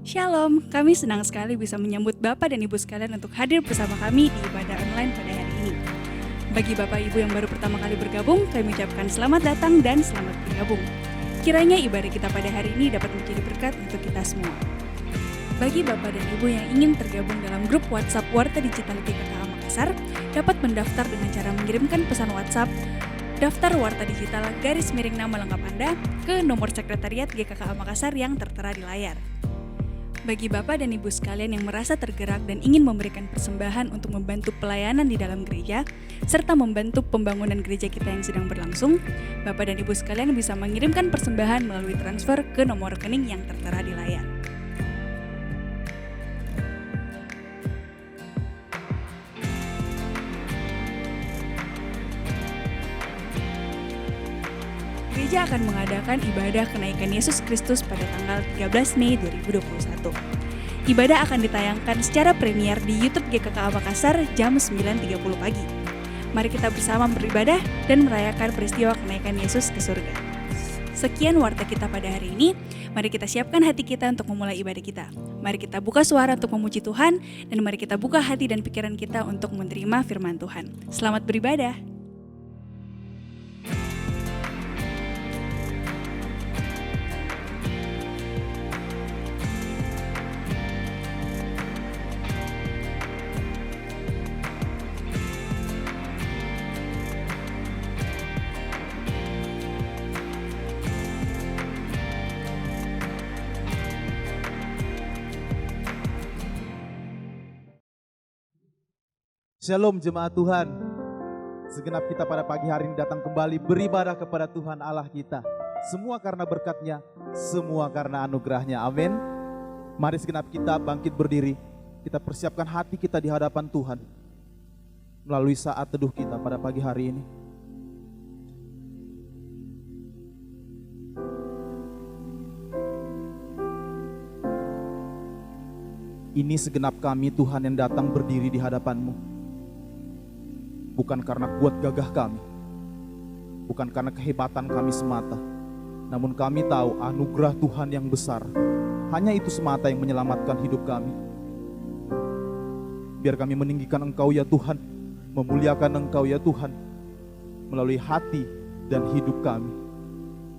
Shalom, kami senang sekali bisa menyambut Bapak dan Ibu sekalian untuk hadir bersama kami di ibadah online pada hari ini. Bagi Bapak Ibu yang baru pertama kali bergabung, kami ucapkan selamat datang dan selamat bergabung. Kiranya ibadah kita pada hari ini dapat menjadi berkat untuk kita semua. Bagi Bapak dan Ibu yang ingin tergabung dalam grup WhatsApp Warta Digital GKKA Makassar, dapat mendaftar dengan cara mengirimkan pesan WhatsApp daftar Warta Digital _ nama lengkap Anda ke nomor sekretariat GKKA Makassar yang tertera di layar. Bagi Bapak dan Ibu sekalian yang merasa tergerak dan ingin memberikan persembahan untuk membantu pelayanan di dalam gereja, serta membantu pembangunan gereja kita yang sedang berlangsung, Bapak dan Ibu sekalian bisa mengirimkan persembahan melalui transfer ke nomor rekening yang tertera di layar. Gereja akan mengadakan ibadah kenaikan Yesus Kristus pada tanggal 13 Mei 2021. Ibadah akan ditayangkan secara premier di YouTube GKKA Makassar jam 9.30 pagi. Mari kita bersama beribadah dan merayakan peristiwa kenaikan Yesus ke surga. Sekian warta kita pada hari ini. Mari kita siapkan hati kita untuk memulai ibadah kita. Mari kita buka suara untuk memuji Tuhan, dan mari kita buka hati dan pikiran kita untuk menerima firman Tuhan. Selamat beribadah. Shalom jemaat Tuhan. Segenap kita pada pagi hari ini datang kembali beribadah kepada Tuhan Allah kita. Semua karena berkat-Nya, semua karena anugerah-Nya. Amin. Mari segenap kita bangkit berdiri. Kita persiapkan hati kita di hadapan Tuhan melalui saat teduh kita pada pagi hari ini. Ini segenap kami Tuhan yang datang berdiri di hadapan-Mu. Bukan karena kuat gagah kami, bukan karena kehebatan kami semata, namun kami tahu anugerah Tuhan yang besar. Hanya itu semata yang menyelamatkan hidup kami. Biar kami meninggikan Engkau ya Tuhan, memuliakan Engkau ya Tuhan, melalui hati dan hidup kami.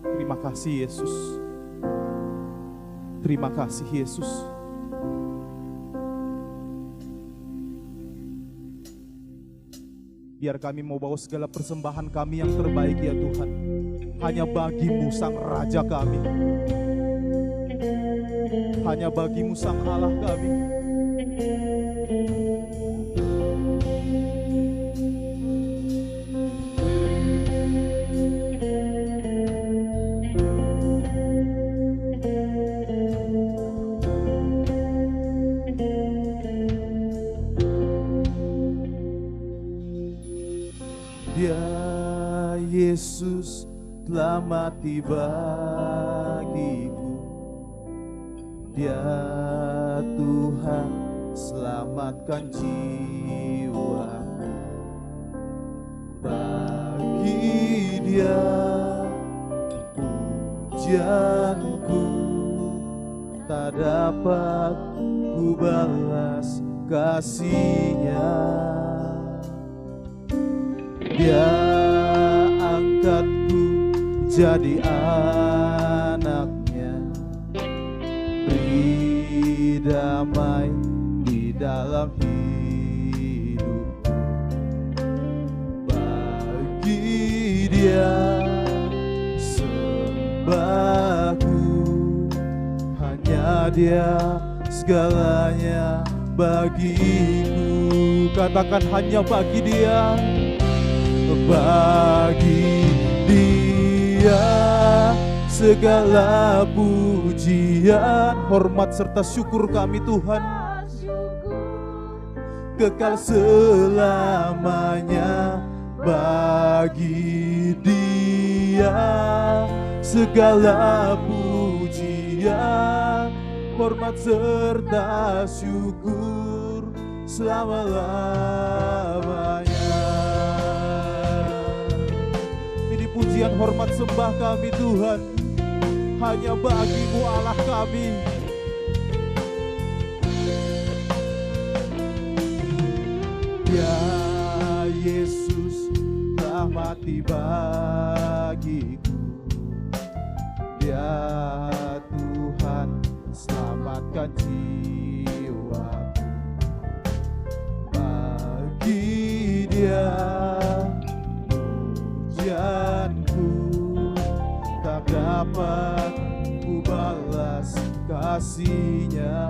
Terima kasih Yesus. Terima kasih Yesus. Biar kami mau bawa segala persembahan kami yang terbaik ya Tuhan, hanya bagi-Mu Sang Raja kami, hanya bagi-Mu Sang Allah kami. Yesus telah mati bagiku. Dia Tuhan selamatkan jiwaku. Bagi Dia pujianku tak dapat ku balas kasih-Nya. Dia angkatku jadi anak-Nya, beri damai di dalam hidup. Bagi Dia sembahku, hanya Dia segalanya bagiku. Katakan hanya bagi Dia. Bagi Dia segala pujian, hormat serta syukur kami Tuhan, kekal selamanya. Bagi Dia segala pujian, hormat serta syukur selama-lamanya. Pujian, hormat, sembah kami Tuhan hanya bagi-Mu Allah kami. arti bagiku. Dia Tuhan selamatkan jiwaku. Bagi Dia pujianku tak dapat ku balas kasih-Nya.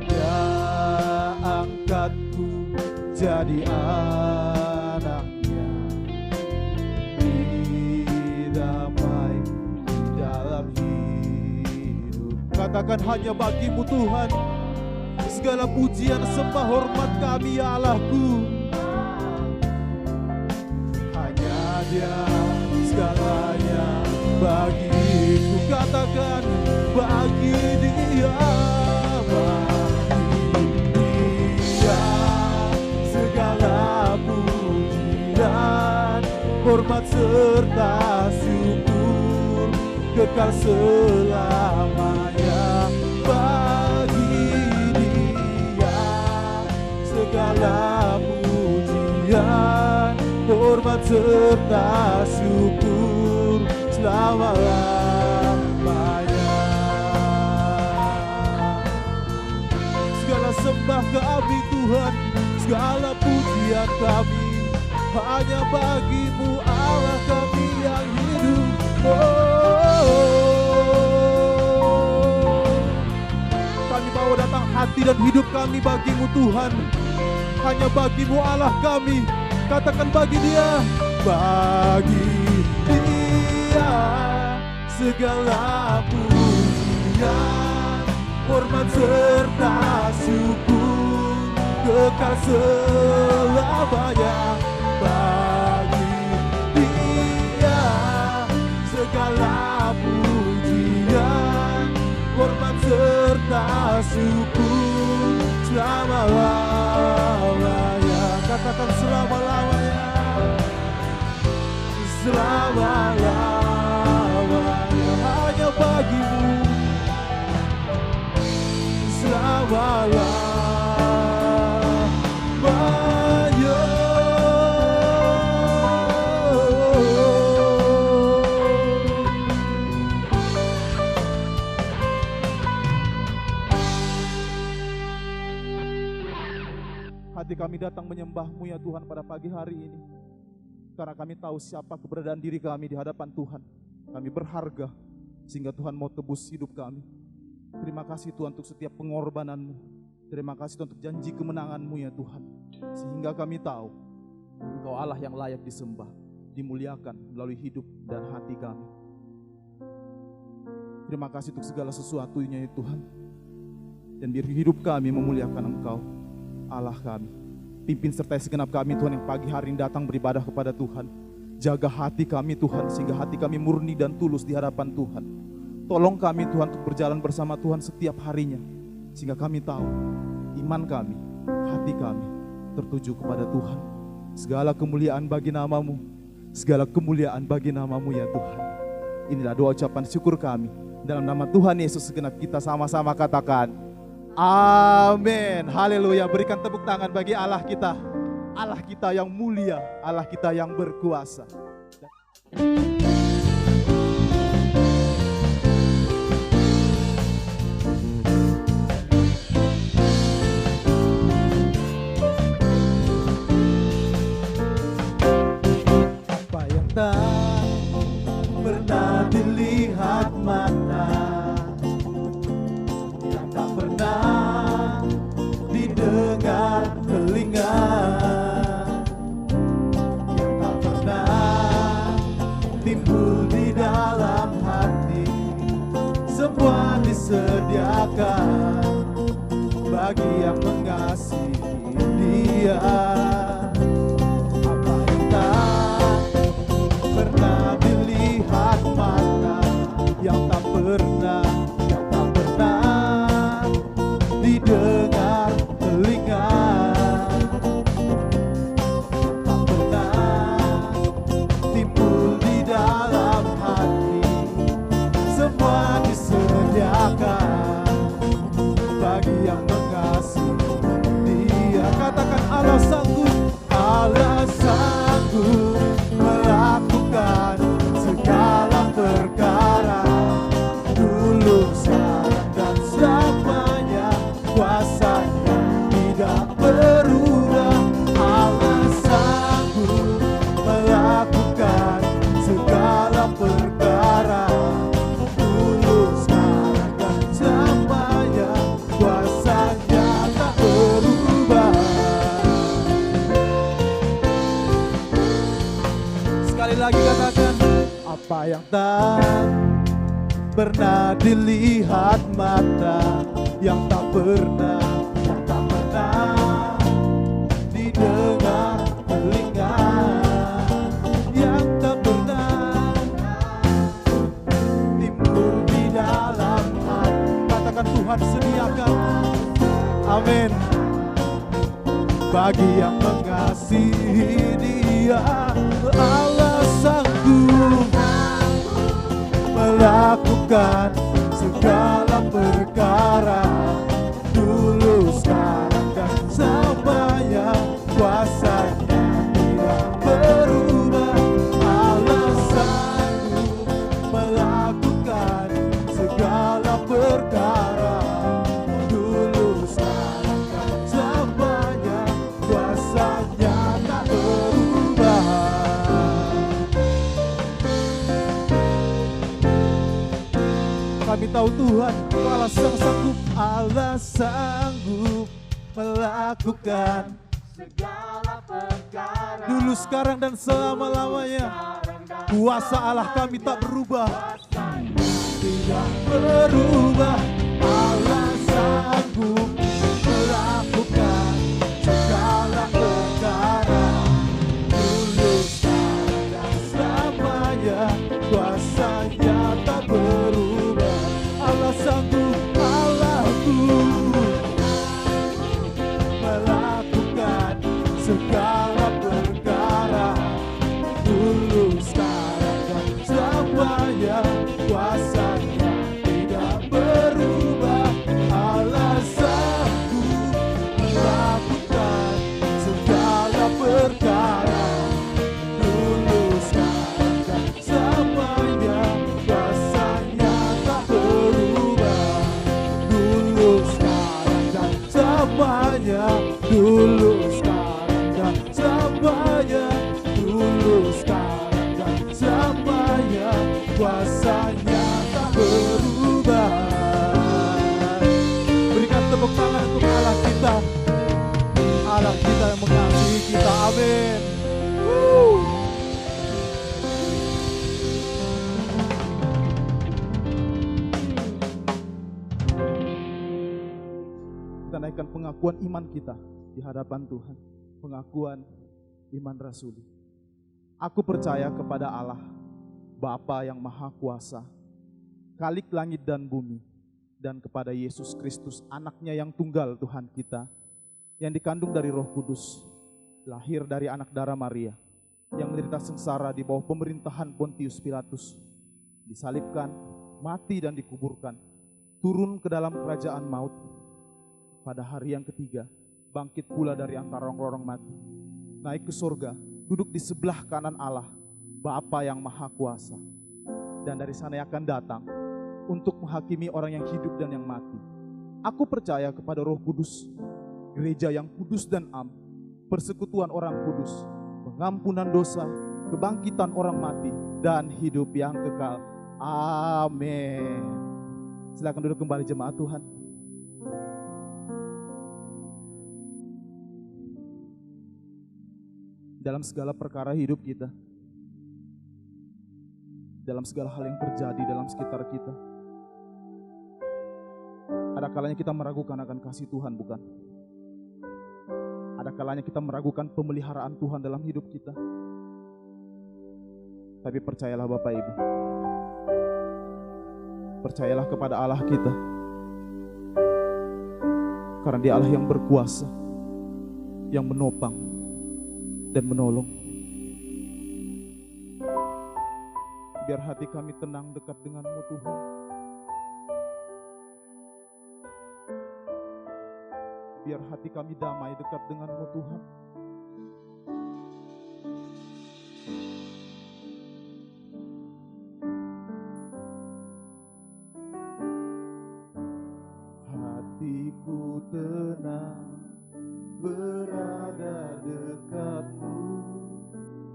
Dia angkatku jadi anaknya, beri damai di dalam hidup. Katakan hanya bagi-Mu Tuhan segala pujian sembah hormat kami ya Allahku. Hanya Dia segalanya bagiku. Katakan bagi Dia, bagi Dia segala pujian, hormat serta syukur kekal selamanya. Bagi Dia segala pujian, hormat serta syukur selama-lamanya. Segala sembah kami Tuhan, segala pujian kami hanya bagi-Mu Allah kami yang hidup. Kami bawa datang hati dan hidup kami bagi-Mu Tuhan, hanya bagi-Mu Allah kami. Katakan bagi Dia, bagi Dia segala pujian, hormat serta syukur kekal selamanya. Bagi Dia segala pujian, hormat serta syukur selama-lamanya. Katakan selama-lamanya, selama-lamanya hanya bagi-Mu, selama-lamanya. Hati kami datang menyembah-Mu ya Tuhan pada pagi hari ini, karena kami tahu siapa keberadaan diri kami di hadapan Tuhan. Kami berharga sehingga Tuhan mau tebus hidup kami. Terima kasih Tuhan untuk setiap pengorbanan-Mu. Terima kasih Tuhan untuk janji kemenangan-Mu ya Tuhan, sehingga kami tahu Engkau Allah yang layak disembah, dimuliakan melalui hidup dan hati kami. Terima kasih untuk segala sesuatunya ya Tuhan, dan biar hidup kami memuliakan Engkau Allah kami. Pimpin sertai segenap kami Tuhan yang pagi hari ini datang beribadah kepada Tuhan. Jaga hati kami Tuhan, sehingga hati kami murni dan tulus di hadapan Tuhan. Tolong kami Tuhan untuk berjalan bersama Tuhan setiap harinya, sehingga kami tahu iman kami, hati kami tertuju kepada Tuhan. Segala kemuliaan bagi nama-Mu, segala kemuliaan bagi nama-Mu ya Tuhan. Inilah doa ucapan syukur kami. Dalam nama Tuhan Yesus segenap kita sama-sama katakan amin. Haleluya. Berikan tepuk tangan bagi Allah kita. Allah kita yang mulia, Allah kita yang berkuasa. Apa yang tak pernah dilihat mata, yang tak pernah didengar telinga, yang tak pernah timbul di dalam hati, semua disediakan bagi yang mengasihi Dia. Apa yang tak pernah dilihat mata, yang tak pernah didengar telinga, tak pernah timbul di dalam hati, semua disediakan bagi yang mengasihi Dia. Katakan Allah sanggup. Apa yang tak pernah dilihat mata, yang tak pernah didengar telinga, yang tak pernah timbul di dalam hati. Katakan Tuhan sediakan, amin, bagi yang mengasihi Dia. Allah sanggup melakukan segala perkara, dulu, sekarang, dan selamanya. Kuasanya tidak berubah. Allah sanggup melakukan segala perkara, dulu, sekarang, dan selamanya. Kuasanya tak berubah. Kami tahu Tuhan, Allah yang sanggup, Allah sanggup melakukan segala perkara, dulu, sekarang, dan selama-lamanya. Kuasa Allah kami tak berubah, tidak berubah. Allah sanggup melakukan segala perkara, dulu, sekarang, dan selamanya. Kuasanya tak berubah. Allah sanggup, Allahku melakukan segala perkara, dulu, sekarang, dan selamanya. Kuasanya tidak berubah. Allah sanggup melakukan segala perkara, dulu, sekarang, dan selamanya. Kuasanya tak berubah, dulu, sekarang, dan selamanya. Dulu, sekarang, dan selamanya. Dulu, sekarang, dan selamanya. Kuasanya tak berubah. Berikan tepuk tangan untuk Allah kita, Allah kita yang mengasihi kita. Amin. Kita naikkan pengakuan iman kita di hadapan Tuhan. Pengakuan iman rasuli. Aku percaya kepada Allah, Bapa yang Maha Kuasa, Khalik langit dan bumi, dan kepada Yesus Kristus, anaknya yang tunggal Tuhan kita, yang dikandung dari Roh Kudus, lahir dari anak darah Maria, yang menderita sengsara di bawah pemerintahan Pontius Pilatus, disalibkan, mati dan dikuburkan, turun ke dalam kerajaan maut, pada hari yang ketiga bangkit pula dari antara orang-orang mati, naik ke surga, duduk di sebelah kanan Allah, Bapa yang Maha Kuasa, dan dari sana akan datang untuk menghakimi orang yang hidup dan yang mati. Aku percaya kepada Roh Kudus, gereja yang kudus dan am, persekutuan orang kudus, pengampunan dosa, kebangkitan orang mati, dan hidup yang kekal. Amin. Silakan duduk kembali jemaat Tuhan. Dalam segala perkara hidup kita, dalam segala hal yang terjadi dalam sekitar kita, ada kalanya kita meragukan akan kasih Tuhan, bukan? Ada kalanya kita meragukan pemeliharaan Tuhan dalam hidup kita. Tapi percayalah Bapak Ibu, percayalah kepada Allah kita, karena Dia Allah yang berkuasa, yang menopang dan menolong. Biar hati kami tenang dekat dengan-Mu Tuhan. Biar hati kami damai dekat dengan-Mu Tuhan. Hatiku tenang berada dekat-Mu,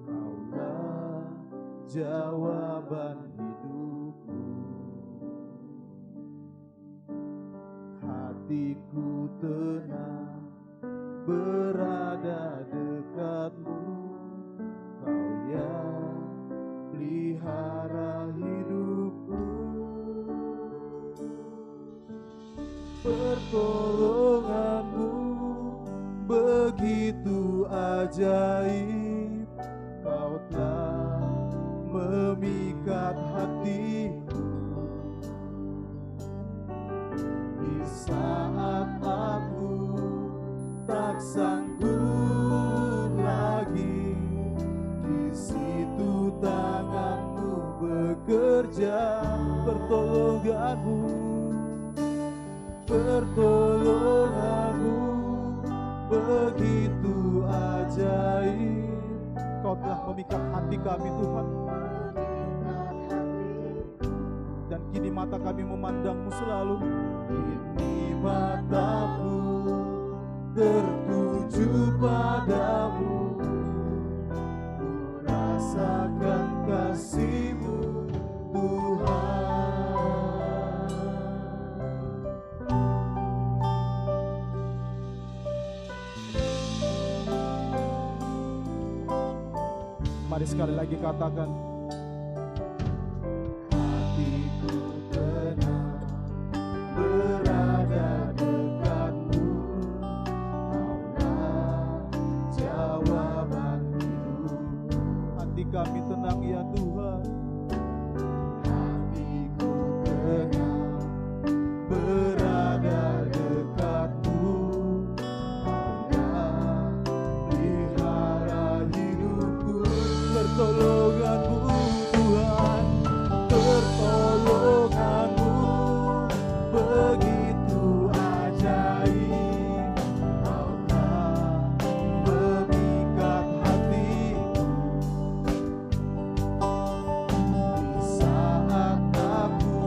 Kaulah jawaban hidupku. Hatiku tenang berada dekat-Mu, Kau yang pelihara hidupku. Pertolonganmu begitu ajaib, Kau telah memikat hatiku. Di saat aku tak sanggup lagi, di situ tanganmu bekerja. Pertolonganmu begitu ajaib. Kau telah memikat hati kami, Tuhan. Dan kini mata kami memandang-Mu selalu. Kini mataku tertuju padamu, ku rasakan kasih-Mu, Tuhan. Mari sekali lagi katakan, hatiku tenang berada dekatmu, Kaulah jawaban hidupku. Hati kami tenang ya Tuhan. Hatiku tenang berada dekatmu, Kaulah pelihara hidupku. Pertolonganmu Tuhan, pertolonganmu begitu ajaib, Kau telah memikat hatiku. Di saat aku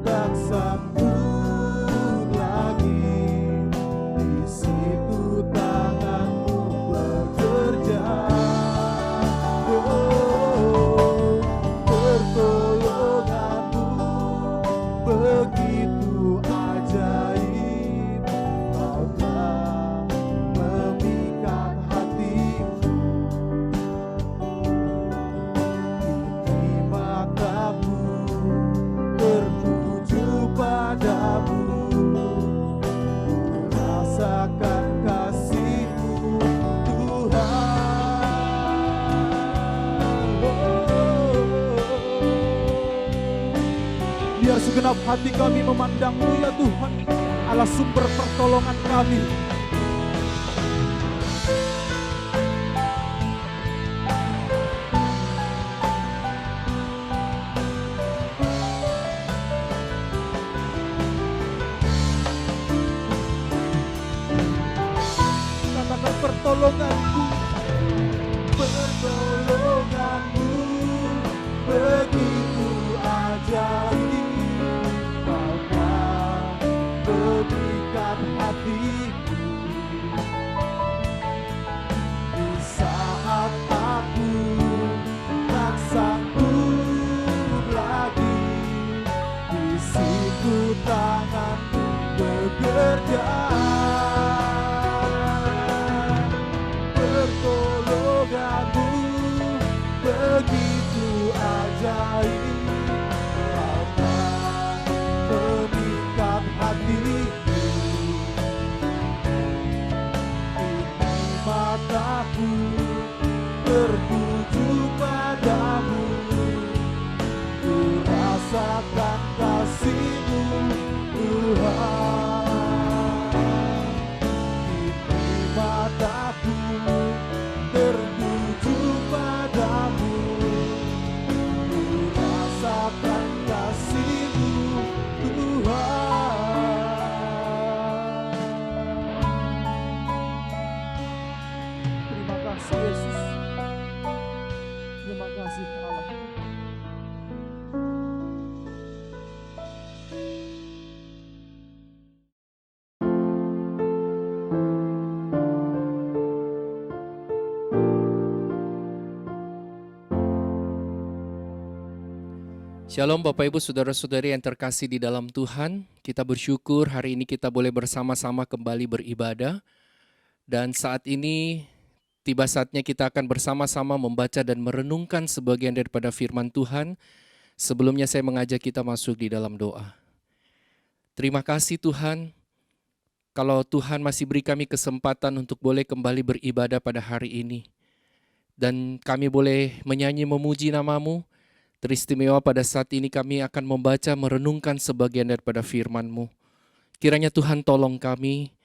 tak sanggup lagi, di situ tanganmu bekerja. Pertolonganmu begitu ajaib, Kau telah memikat hatiku. Kini mataku tertuju padamu, ku rasakan kasih-Mu, Tuhan. Biar segenap hati kami memandang-Mu ya Tuhan, Allah sumber pertolongan kami. Katakan pertolonganku, pertolonganmu begitu ajaib, Kau telah memikat hatiku. Di saat aku tak sanggup lagi, di situ tangan-Mu bekerja. Pertolonganmu begitu ajaib, Kau telah memikat hatiku. Kini mataku tertuju padamu, ku rasakan kasih-Mu, Tuhan. Kini mataku tertuju padamu, ku rasakan kasih-Mu, Tuhan. Terima kasih Yesus. Terima kasih Allah. Shalom Bapak Ibu Saudara-saudari yang terkasih di dalam Tuhan. Kita bersyukur hari ini kita boleh bersama-sama kembali beribadah. Dan saat ini tiba saatnya kita akan bersama-sama membaca dan merenungkan sebagian daripada firman Tuhan. Sebelumnya saya mengajak kita masuk di dalam doa. Terima kasih Tuhan, kalau Tuhan masih beri kami kesempatan untuk boleh kembali beribadah pada hari ini. Dan kami boleh menyanyi memuji nama-Mu. Teristimewa pada saat ini kami akan membaca, merenungkan sebagian daripada firman-Mu. Kiranya Tuhan tolong kami,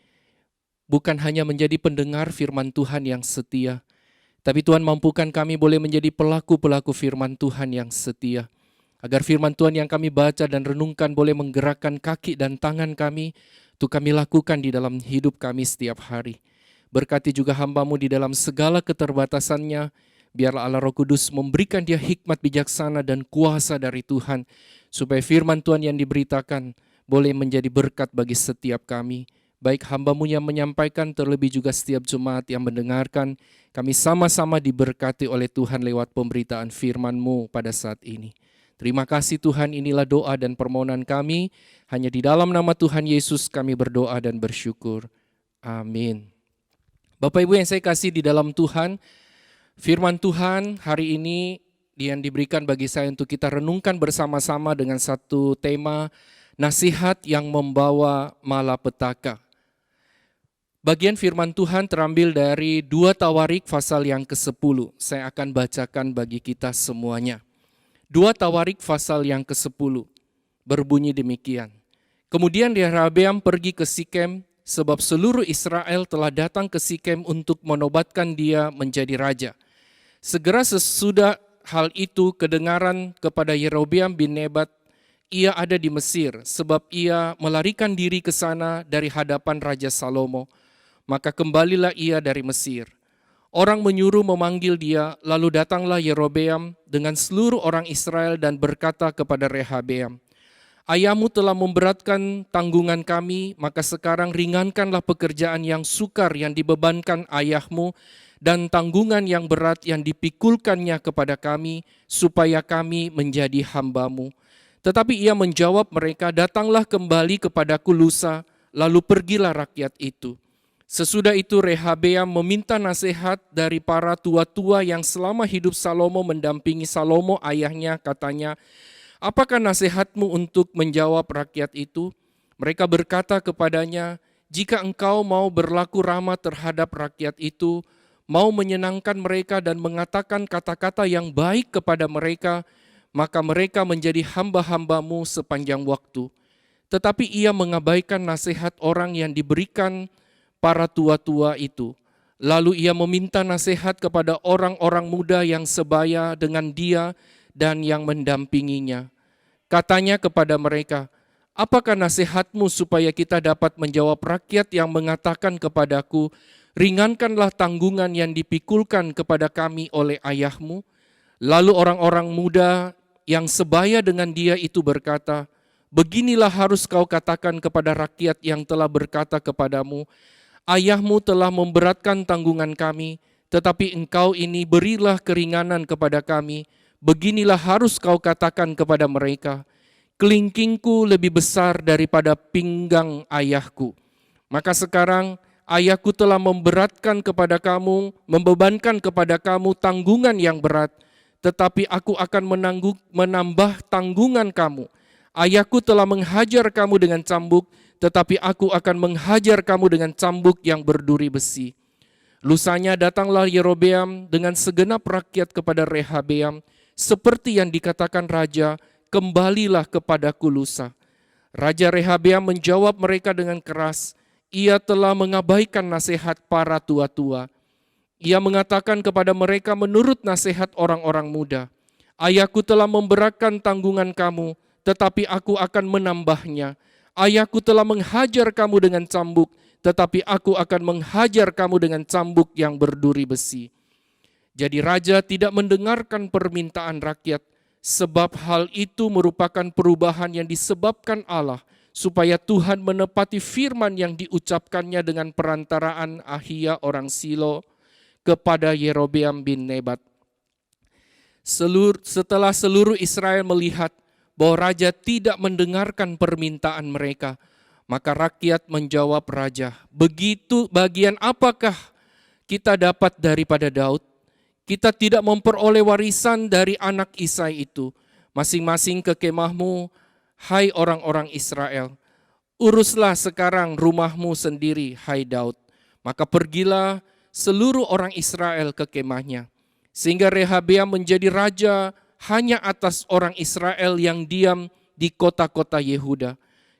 bukan hanya menjadi pendengar firman Tuhan yang setia, tapi Tuhan mampukan kami boleh menjadi pelaku-pelaku firman Tuhan yang setia. Agar firman Tuhan yang kami baca dan renungkan boleh menggerakkan kaki dan tangan kami, untuk kami lakukan di dalam hidup kami setiap hari. Berkati juga hamba-Mu di dalam segala keterbatasannya, biarlah Allah Roh Kudus memberikan dia hikmat bijaksana dan kuasa dari Tuhan, supaya firman Tuhan yang diberitakan boleh menjadi berkat bagi setiap kami. Baik hamba-Mu yang menyampaikan, terlebih juga setiap jemaat yang mendengarkan, kami sama-sama diberkati oleh Tuhan lewat pemberitaan firman-Mu pada saat ini. Terima kasih Tuhan, inilah doa dan permohonan kami. Hanya di dalam nama Tuhan Yesus kami berdoa dan bersyukur. Amin. Bapak Ibu yang saya kasih di dalam Tuhan, firman Tuhan hari ini yang diberikan bagi saya untuk kita renungkan bersama-sama dengan satu tema, nasihat yang membawa malapetaka. Bagian firman Tuhan terambil dari 2 Tawarik pasal yang ke-10. Saya akan bacakan bagi kita semuanya. 2 Tawarik pasal yang ke-10 berbunyi demikian. Kemudian Rehabeam pergi ke Sikem, sebab seluruh Israel telah datang ke Sikem untuk menobatkan dia menjadi raja. Segera sesudah hal itu kedengaran kepada Yerobeam bin Nebat, ia ada di Mesir, sebab ia melarikan diri ke sana dari hadapan Raja Salomo. Maka kembalilah ia dari Mesir. Orang menyuruh memanggil dia, lalu datanglah Yerobeam dengan seluruh orang Israel dan berkata kepada Rehabeam, ayahmu telah memberatkan tanggungan kami, maka sekarang ringankanlah pekerjaan yang sukar yang dibebankan ayahmu, dan tanggungan yang berat yang dipikulkannya kepada kami, supaya kami menjadi hamba-Mu. Tetapi ia menjawab mereka, datanglah kembali kepadaku lusa, lalu pergilah rakyat itu. Sesudah itu Rehabeam meminta nasihat dari para tua-tua yang selama hidup Salomo mendampingi Salomo ayahnya, katanya, apakah nasihatmu untuk menjawab rakyat itu? Mereka berkata kepadanya, jika engkau mau berlaku ramah terhadap rakyat itu, mau menyenangkan mereka dan mengatakan kata-kata yang baik kepada mereka, maka mereka menjadi hamba-hamba-Mu sepanjang waktu. Tetapi ia mengabaikan nasihat orang yang diberikan para tua-tua itu. Lalu ia meminta nasihat kepada orang-orang muda yang sebaya dengan dia dan yang mendampinginya. Katanya kepada mereka, apakah nasihatmu supaya kita dapat menjawab rakyat yang mengatakan kepadaku, ringankanlah tanggungan yang dipikulkan kepada kami oleh ayahmu? Lalu orang-orang muda yang sebaya dengan dia itu berkata, beginilah harus kau katakan kepada rakyat yang telah berkata kepadamu, ayahmu telah memberatkan tanggungan kami, tetapi engkau ini berilah keringanan kepada kami. Beginilah harus kau katakan kepada mereka, kelingkingku lebih besar daripada pinggang ayahku. Maka sekarang ayahku telah memberatkan kepada kamu, membebankan kepada kamu tanggungan yang berat, tetapi aku akan menambah tanggungan kamu. Ayahku telah menghajar kamu dengan cambuk, tetapi aku akan menghajar kamu dengan cambuk yang berduri besi. Lusanya datanglah Yerobeam dengan segenap rakyat kepada Rehabeam, seperti yang dikatakan raja, kembalilah kepadaku lusa. Raja Rehabeam menjawab mereka dengan keras, ia telah mengabaikan nasihat para tua-tua. Ia mengatakan kepada mereka menurut nasihat orang-orang muda, ayahku telah memberatkan tanggungan kamu, tetapi aku akan menambahnya. Ayahku telah menghajar kamu dengan cambuk, tetapi aku akan menghajar kamu dengan cambuk yang berduri besi. Jadi raja tidak mendengarkan permintaan rakyat, sebab hal itu merupakan perubahan yang disebabkan Allah, supaya Tuhan menepati firman yang diucapkannya dengan perantaraan Ahia orang Silo kepada Yerobeam bin Nebat. Setelah seluruh Israel melihat bahwa raja tidak mendengarkan permintaan mereka, maka rakyat menjawab raja, begitu bagian apakah kita dapat daripada Daud. Kita tidak memperoleh warisan dari anak Isai itu. Masing-masing ke kemahmu, hai orang-orang Israel. Uruslah sekarang rumahmu sendiri, hai Daud. Maka pergilah seluruh orang Israel ke kemahnya. Sehingga Rehabeam menjadi raja hanya atas orang Israel yang diam di kota-kota Yehuda.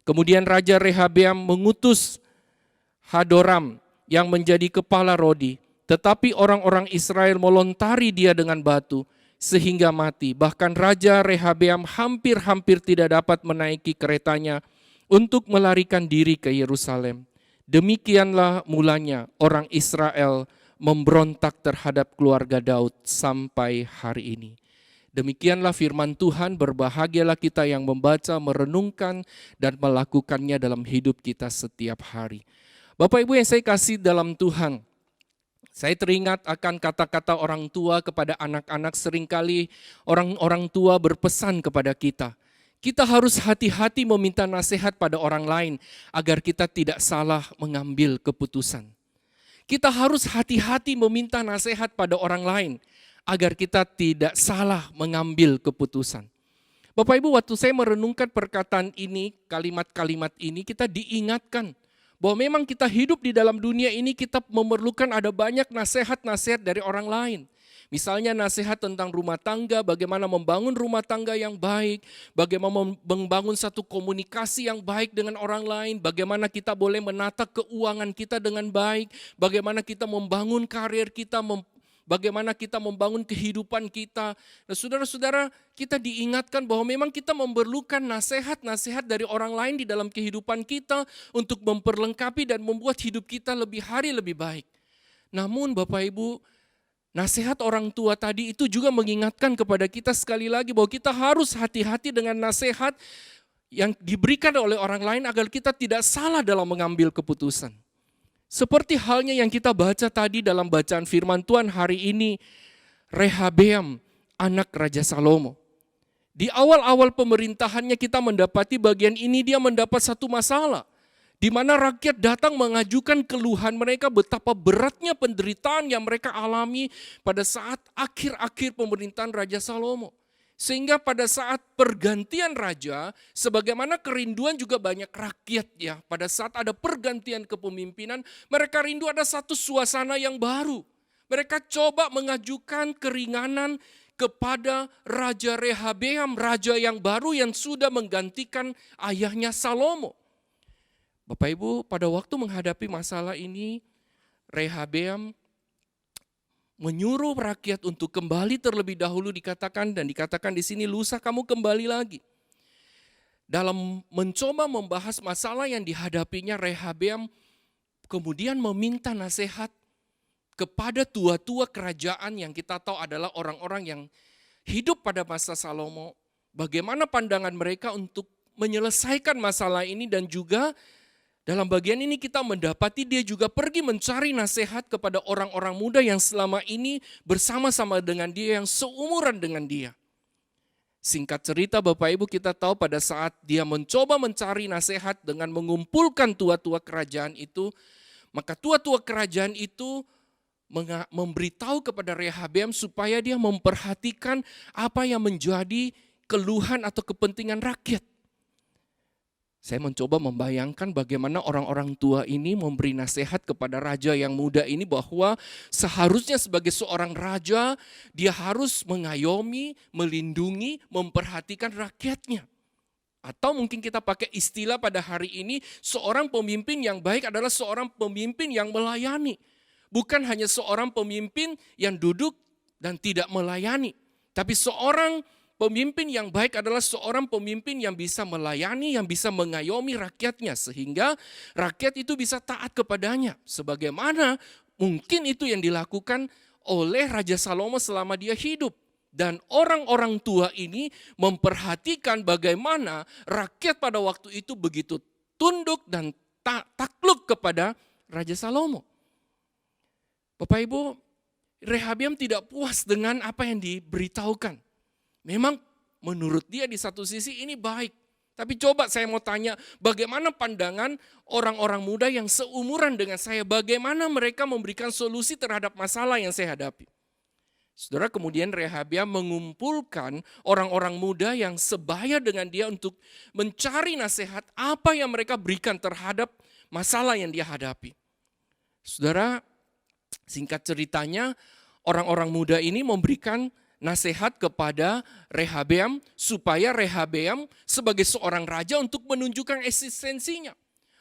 Kemudian Raja Rehabeam mengutus Hadoram yang menjadi kepala Rodi. Tetapi orang-orang Israel melontari dia dengan batu sehingga mati. Bahkan Raja Rehabeam hampir-hampir tidak dapat menaiki keretanya untuk melarikan diri ke Yerusalem. Demikianlah mulanya orang Israel memberontak terhadap keluarga Daud sampai hari ini. Demikianlah firman Tuhan, berbahagialah kita yang membaca, merenungkan, dan melakukannya dalam hidup kita setiap hari. Bapak Ibu yang saya kasih dalam Tuhan, saya teringat akan kata-kata orang tua kepada anak-anak. Seringkali orang tua berpesan kepada kita. Kita harus hati-hati meminta nasihat pada orang lain agar kita tidak salah mengambil keputusan. Kita harus hati-hati meminta nasihat pada orang lain agar kita tidak salah mengambil keputusan. Bapak Ibu, waktu saya merenungkan perkataan ini, kalimat-kalimat ini, kita diingatkan bahwa memang kita hidup di dalam dunia ini, kita memerlukan ada banyak nasihat-nasihat dari orang lain. Misalnya nasihat tentang rumah tangga, bagaimana membangun rumah tangga yang baik, bagaimana membangun satu komunikasi yang baik dengan orang lain, bagaimana kita boleh menata keuangan kita dengan baik, bagaimana kita membangun karir kita, bagaimana kita membangun kehidupan kita. Nah, saudara-saudara, kita diingatkan bahwa memang kita memerlukan nasihat-nasihat dari orang lain di dalam kehidupan kita untuk memperlengkapi dan membuat hidup kita lebih hari lebih baik. Namun Bapak Ibu, nasihat orang tua tadi itu juga mengingatkan kepada kita sekali lagi bahwa kita harus hati-hati dengan nasihat yang diberikan oleh orang lain agar kita tidak salah dalam mengambil keputusan. Seperti halnya yang kita baca tadi dalam bacaan firman Tuhan hari ini, Rehabeam, anak Raja Salomo. Di awal-awal pemerintahannya kita mendapati bagian ini dia mendapat satu masalah, di mana rakyat datang mengajukan keluhan mereka betapa beratnya penderitaan yang mereka alami pada saat akhir-akhir pemerintahan Raja Salomo. Sehingga pada saat pergantian raja, sebagaimana kerinduan juga banyak rakyat ya, pada saat ada pergantian kepemimpinan, mereka rindu ada satu suasana yang baru. Mereka coba mengajukan keringanan kepada Raja Rehabeam, raja yang baru yang sudah menggantikan ayahnya Salomo. Bapak Ibu, pada waktu menghadapi masalah ini, Rehabeam menyuruh rakyat untuk kembali terlebih dahulu dikatakan di sini lusa kamu kembali lagi. Dalam mencoba membahas masalah yang dihadapinya, Rehabeam kemudian meminta nasihat kepada tua-tua kerajaan yang kita tahu adalah orang-orang yang hidup pada masa Salomo. Bagaimana pandangan mereka untuk menyelesaikan masalah ini, dan juga dalam bagian ini kita mendapati dia juga pergi mencari nasihat kepada orang-orang muda yang selama ini bersama-sama dengan dia, yang seumuran dengan dia. Singkat cerita Bapak Ibu, kita tahu pada saat dia mencoba mencari nasihat dengan mengumpulkan tua-tua kerajaan itu, maka tua-tua kerajaan itu memberitahu kepada Rehabeam supaya dia memperhatikan apa yang menjadi keluhan atau kepentingan rakyat. Saya mencoba membayangkan bagaimana orang-orang tua ini memberi nasihat kepada raja yang muda ini bahwa seharusnya sebagai seorang raja dia harus mengayomi, melindungi, memperhatikan rakyatnya. Atau mungkin kita pakai istilah pada hari ini, seorang pemimpin yang baik adalah seorang pemimpin yang melayani. Bukan hanya seorang pemimpin yang duduk dan tidak melayani, tapi seorang pemimpin yang baik adalah seorang pemimpin yang bisa melayani, yang bisa mengayomi rakyatnya sehingga rakyat itu bisa taat kepadanya. Sebagaimana mungkin itu yang dilakukan oleh Raja Salomo selama dia hidup. Dan orang-orang tua ini memperhatikan bagaimana rakyat pada waktu itu begitu tunduk dan takluk kepada Raja Salomo. Bapak Ibu, Rehabeam tidak puas dengan apa yang diberitahukan. Memang menurut dia di satu sisi ini baik, Tapi coba saya mau tanya, bagaimana pandangan orang-orang muda yang seumuran dengan saya? Bagaimana mereka memberikan solusi terhadap masalah yang saya hadapi? Saudara, kemudian Rehabeam mengumpulkan orang-orang muda yang sebaya dengan dia untuk mencari nasihat apa yang mereka berikan terhadap masalah yang dia hadapi. Saudara, singkat ceritanya, orang-orang muda ini memberikan nasihat kepada Rehabeam supaya Rehabeam sebagai seorang raja untuk menunjukkan eksistensinya.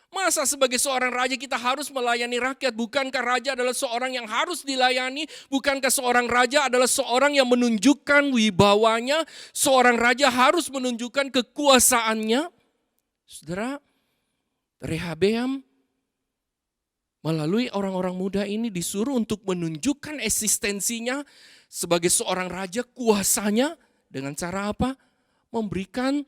Masa sebagai seorang raja kita harus melayani rakyat? Bukankah raja adalah seorang yang harus dilayani? Bukankah seorang raja adalah seorang yang menunjukkan wibawanya? Seorang raja harus menunjukkan kekuasaannya. Saudara, Rehabeam melalui orang-orang muda ini disuruh untuk menunjukkan eksistensinya sebagai seorang raja, kuasanya dengan cara apa? Memberikan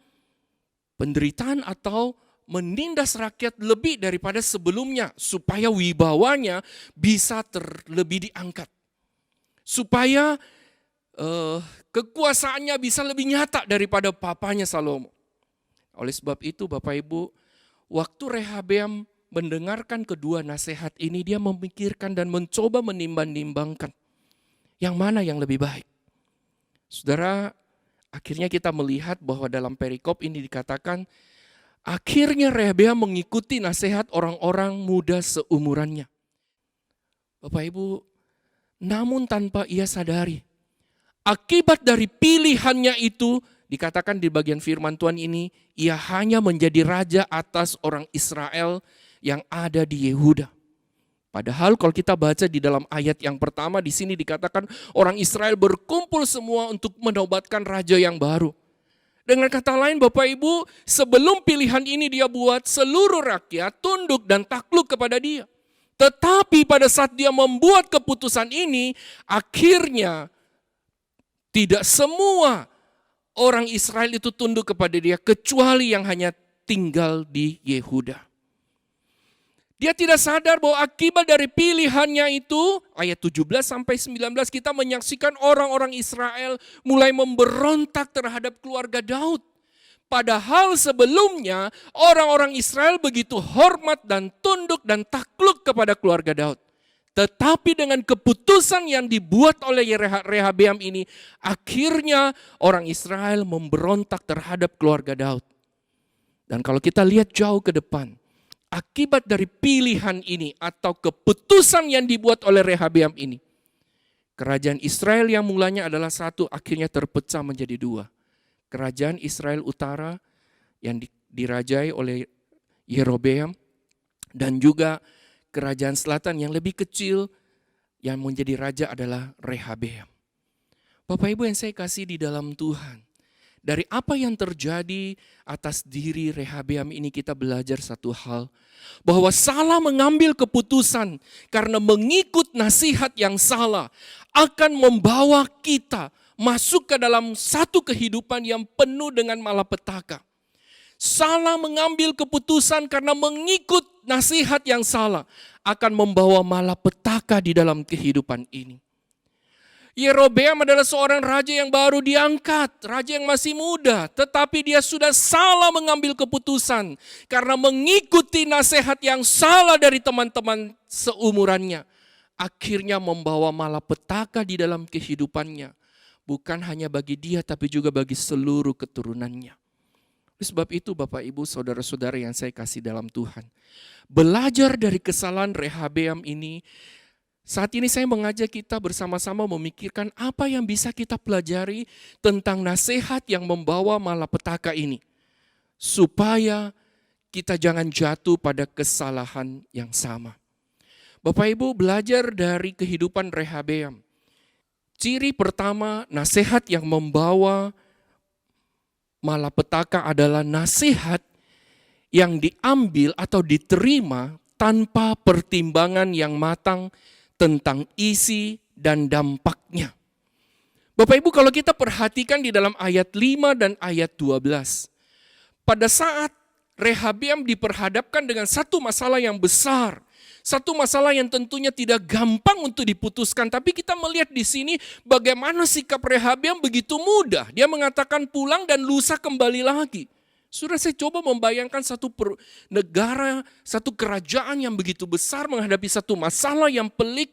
penderitaan atau menindas rakyat lebih daripada sebelumnya supaya wibawanya bisa terlebih diangkat. Supaya kekuasaannya bisa lebih nyata daripada papanya Salomo. Oleh sebab itu Bapak Ibu, waktu Rehabeam mendengarkan kedua nasihat ini, dia memikirkan dan mencoba menimbang-nimbangkan yang mana yang lebih baik. Saudara, akhirnya kita melihat bahwa dalam perikop ini dikatakan, akhirnya Rehabeam mengikuti nasihat orang-orang muda seumurannya. Bapak Ibu, namun tanpa ia sadari, akibat dari pilihannya itu, dikatakan di bagian firman Tuhan ini, ia hanya menjadi raja atas orang Israel yang ada di Yehuda. Padahal kalau kita baca di dalam ayat yang pertama di sini dikatakan orang Israel berkumpul semua untuk menobatkan raja yang baru. Dengan kata lain Bapak Ibu, sebelum pilihan ini dia buat, seluruh rakyat tunduk dan takluk kepada dia. Tetapi pada saat dia membuat keputusan ini, akhirnya tidak semua orang Israel itu tunduk kepada dia, kecuali yang hanya tinggal di Yehuda. Dia tidak sadar bahwa akibat dari pilihannya itu, ayat 17 sampai 19 kita menyaksikan orang-orang Israel mulai memberontak terhadap keluarga Daud. Padahal sebelumnya orang-orang Israel begitu hormat dan tunduk dan takluk kepada keluarga Daud. Tetapi dengan keputusan yang dibuat oleh Rehabeam ini, akhirnya orang Israel memberontak terhadap keluarga Daud. Dan kalau kita lihat jauh ke depan, akibat dari pilihan ini atau keputusan yang dibuat oleh Rehabeam ini, kerajaan Israel yang mulanya adalah satu, akhirnya terpecah menjadi dua. Kerajaan Israel Utara yang dirajai oleh Yerobeam, dan juga kerajaan selatan yang lebih kecil yang menjadi raja adalah Rehabeam. Bapak Ibu yang saya kasih di dalam Tuhan, dari apa yang terjadi atas diri Rehabeam ini kita belajar satu hal, bahwa salah mengambil keputusan karena mengikut nasihat yang salah akan membawa kita masuk ke dalam satu kehidupan yang penuh dengan malapetaka. Salah mengambil keputusan karena mengikut nasihat yang salah akan membawa malapetaka di dalam kehidupan ini. Yerobeam adalah seorang raja yang baru diangkat, raja yang masih muda, tetapi dia sudah salah mengambil keputusan karena mengikuti nasihat yang salah dari teman-teman seumurannya. Akhirnya membawa malapetaka di dalam kehidupannya, bukan hanya bagi dia tapi juga bagi seluruh keturunannya. Sebab itu Bapak Ibu saudara-saudara yang saya kasih dalam Tuhan, belajar dari kesalahan Rehabeam ini. Saat ini saya mengajak kita bersama-sama memikirkan apa yang bisa kita pelajari tentang nasihat yang membawa malapetaka ini. Supaya kita jangan jatuh pada kesalahan yang sama. Bapak Ibu belajar dari kehidupan Rehabeam. Ciri pertama nasihat yang membawa malapetaka adalah nasihat yang diambil atau diterima tanpa pertimbangan yang matang tentang isi dan dampaknya. Bapak Ibu kalau kita perhatikan di dalam ayat 5 dan ayat 12. Pada saat Rehabeam diperhadapkan dengan satu masalah yang besar. Satu masalah yang tentunya tidak gampang untuk diputuskan. Tapi kita melihat di sini bagaimana sikap Rehabeam begitu mudah. Dia mengatakan pulang dan lusa kembali lagi. Sudah saya coba membayangkan satu negara, satu kerajaan yang begitu besar menghadapi satu masalah yang pelik.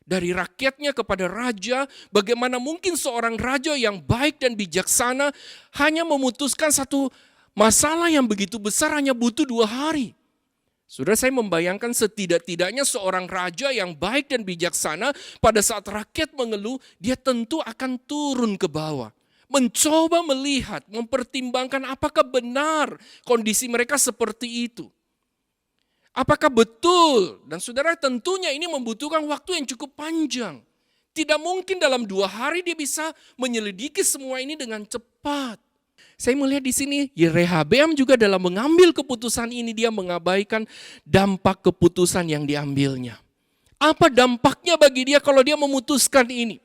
Dari rakyatnya kepada raja, bagaimana mungkin seorang raja yang baik dan bijaksana hanya memutuskan satu masalah yang begitu besar hanya butuh 2 hari. Sudah saya membayangkan setidak-tidaknya seorang raja yang baik dan bijaksana pada saat rakyat mengeluh, dia tentu akan turun ke bawah. Mencoba melihat, mempertimbangkan apakah benar kondisi mereka seperti itu. Apakah betul? Dan saudara tentunya ini membutuhkan waktu yang cukup panjang. Tidak mungkin dalam 2 hari dia bisa menyelidiki semua ini dengan cepat. Saya melihat di sini Rehabeam juga dalam mengambil keputusan ini dia mengabaikan dampak keputusan yang diambilnya. Apa dampaknya bagi dia kalau dia memutuskan ini?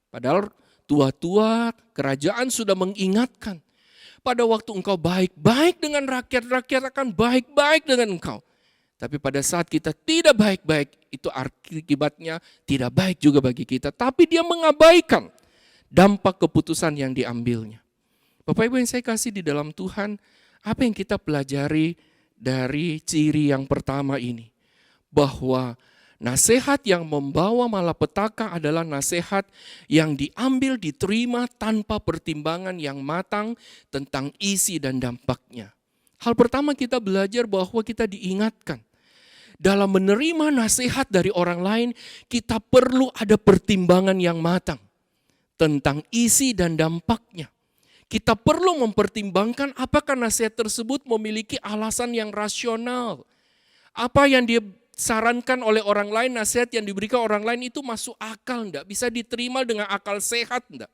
Padahal tua-tua kerajaan sudah mengingatkan. Pada waktu engkau baik-baik dengan rakyat, rakyat akan baik-baik dengan engkau. Tapi pada saat kita tidak baik-baik, itu akibatnya tidak baik juga bagi kita. Tapi dia mengabaikan dampak keputusan yang diambilnya. Bapak Ibu yang saya kasih di dalam Tuhan, apa yang kita pelajari dari ciri yang pertama ini? Bahwa nasihat yang membawa malapetaka adalah nasihat yang diambil, diterima tanpa pertimbangan yang matang tentang isi dan dampaknya. Hal pertama kita belajar bahwa kita diingatkan. Dalam menerima nasihat dari orang lain, kita perlu ada pertimbangan yang matang tentang isi dan dampaknya. Kita perlu mempertimbangkan apakah nasihat tersebut memiliki alasan yang rasional. Apa yang dia sarankan oleh orang lain, nasihat yang diberikan orang lain itu masuk akal enggak? Bisa diterima dengan akal sehat enggak?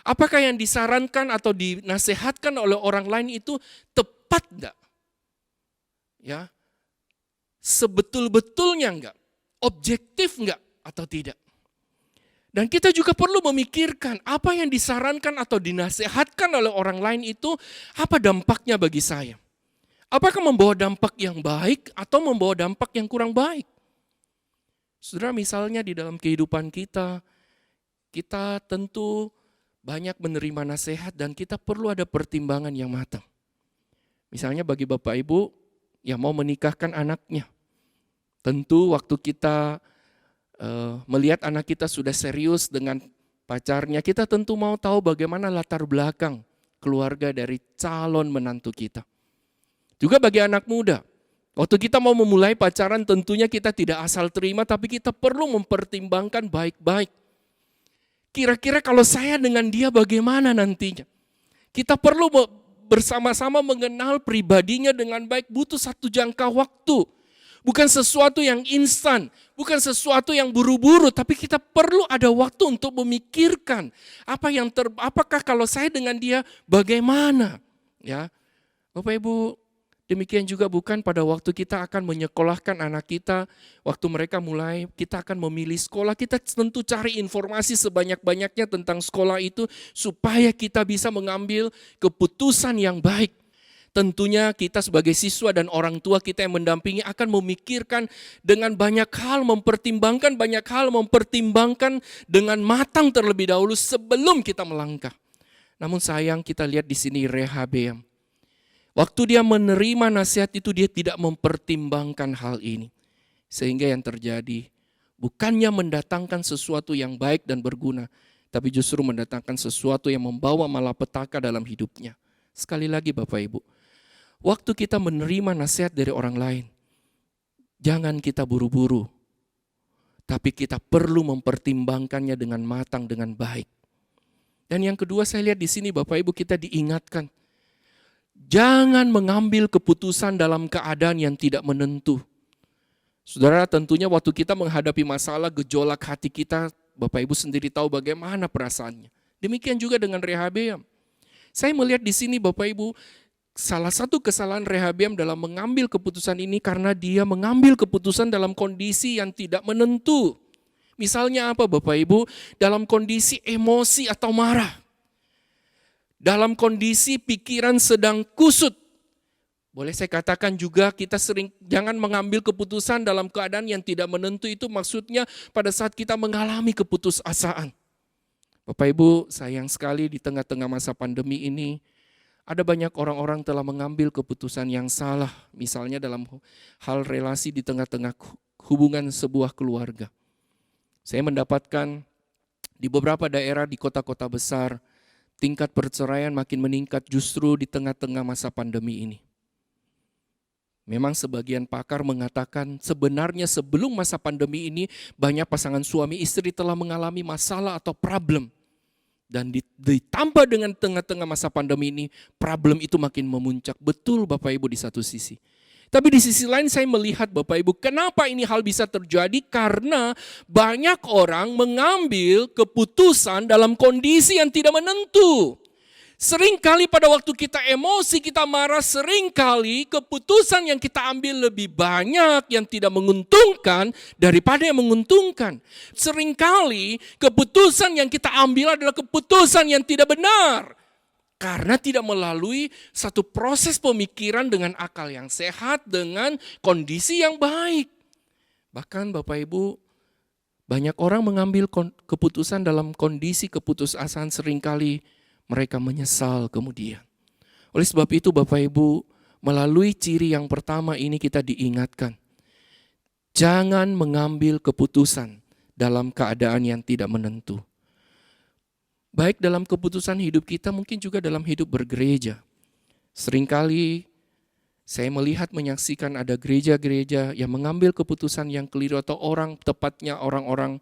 Apakah yang disarankan atau dinasehatkan oleh orang lain itu tepat enggak? Ya. Sebetul-betulnya enggak? Objektif enggak atau tidak? Dan kita juga perlu memikirkan apa yang disarankan atau dinasehatkan oleh orang lain itu apa dampaknya bagi saya. Apakah membawa dampak yang baik atau membawa dampak yang kurang baik? Saudara, misalnya di dalam kehidupan kita, kita tentu banyak menerima nasihat dan kita perlu ada pertimbangan yang matang. Misalnya bagi Bapak Ibu yang mau menikahkan anaknya, tentu waktu kita melihat anak kita sudah serius dengan pacarnya, kita tentu mau tahu bagaimana latar belakang keluarga dari calon menantu kita. Juga bagi anak muda, waktu kita mau memulai pacaran tentunya kita tidak asal terima, tapi kita perlu mempertimbangkan baik-baik. Kira-kira kalau saya dengan dia bagaimana nantinya? Kita perlu bersama-sama mengenal pribadinya dengan baik, butuh satu jangka waktu. Bukan sesuatu yang instan, bukan sesuatu yang buru-buru, tapi kita perlu ada waktu untuk memikirkan apakah kalau saya dengan dia bagaimana, ya. Bapak Ibu, demikian juga bukan pada waktu kita akan menyekolahkan anak kita, waktu mereka mulai, kita akan memilih sekolah, kita tentu cari informasi sebanyak-banyaknya tentang sekolah itu supaya kita bisa mengambil keputusan yang baik. Tentunya kita sebagai siswa dan orang tua kita yang mendampingi akan memikirkan dengan banyak hal, mempertimbangkan dengan matang terlebih dahulu sebelum kita melangkah. Namun sayang kita lihat di sini Rehabeam. Waktu dia menerima nasihat itu dia tidak mempertimbangkan hal ini. Sehingga yang terjadi bukannya mendatangkan sesuatu yang baik dan berguna, tapi justru mendatangkan sesuatu yang membawa malapetaka dalam hidupnya. Sekali lagi Bapak Ibu, waktu kita menerima nasihat dari orang lain, jangan kita buru-buru, tapi kita perlu mempertimbangkannya dengan matang, dengan baik. Dan yang kedua saya lihat di sini Bapak Ibu kita diingatkan, jangan mengambil keputusan dalam keadaan yang tidak menentu. Saudara, tentunya waktu kita menghadapi masalah, gejolak hati kita, Bapak Ibu sendiri tahu bagaimana perasaannya. Demikian juga dengan Rehabeam. Saya melihat di sini Bapak Ibu, salah satu kesalahan Rehabeam dalam mengambil keputusan ini karena dia mengambil keputusan dalam kondisi yang tidak menentu. Misalnya apa Bapak Ibu? Dalam kondisi emosi atau marah. Dalam kondisi pikiran sedang kusut. Boleh saya katakan juga kita sering jangan mengambil keputusan dalam keadaan yang tidak menentu, itu maksudnya pada saat kita mengalami keputusasaan. Bapak Ibu sayang sekali di tengah-tengah masa pandemi ini, Ada banyak orang-orang telah mengambil keputusan yang salah, misalnya dalam hal relasi di tengah-tengah hubungan sebuah keluarga. Saya mendapatkan di beberapa daerah di kota-kota besar, tingkat perceraian makin meningkat justru di tengah-tengah masa pandemi ini. Memang sebagian pakar mengatakan sebenarnya sebelum masa pandemi ini banyak pasangan suami istri telah mengalami masalah atau problem. Dan ditambah dengan tengah-tengah masa pandemi ini, problem itu makin memuncak. Betul Bapak Ibu di satu sisi. Tapi di sisi lain saya melihat Bapak Ibu, kenapa ini hal bisa terjadi? Karena banyak orang mengambil keputusan dalam kondisi yang tidak menentu. Seringkali pada waktu kita emosi, kita marah, seringkali keputusan yang kita ambil lebih banyak yang tidak menguntungkan daripada yang menguntungkan. Seringkali keputusan yang kita ambil adalah keputusan yang tidak benar. Karena tidak melalui satu proses pemikiran dengan akal yang sehat, dengan kondisi yang baik. Bahkan Bapak Ibu, banyak orang mengambil keputusan dalam kondisi keputusasaan seringkali mereka menyesal kemudian. Oleh sebab itu Bapak Ibu, melalui ciri yang pertama ini kita diingatkan. Jangan mengambil keputusan dalam keadaan yang tidak menentu. Baik dalam keputusan hidup kita, mungkin juga dalam hidup bergereja. Seringkali saya melihat menyaksikan ada gereja-gereja yang mengambil keputusan yang keliru atau orang-orang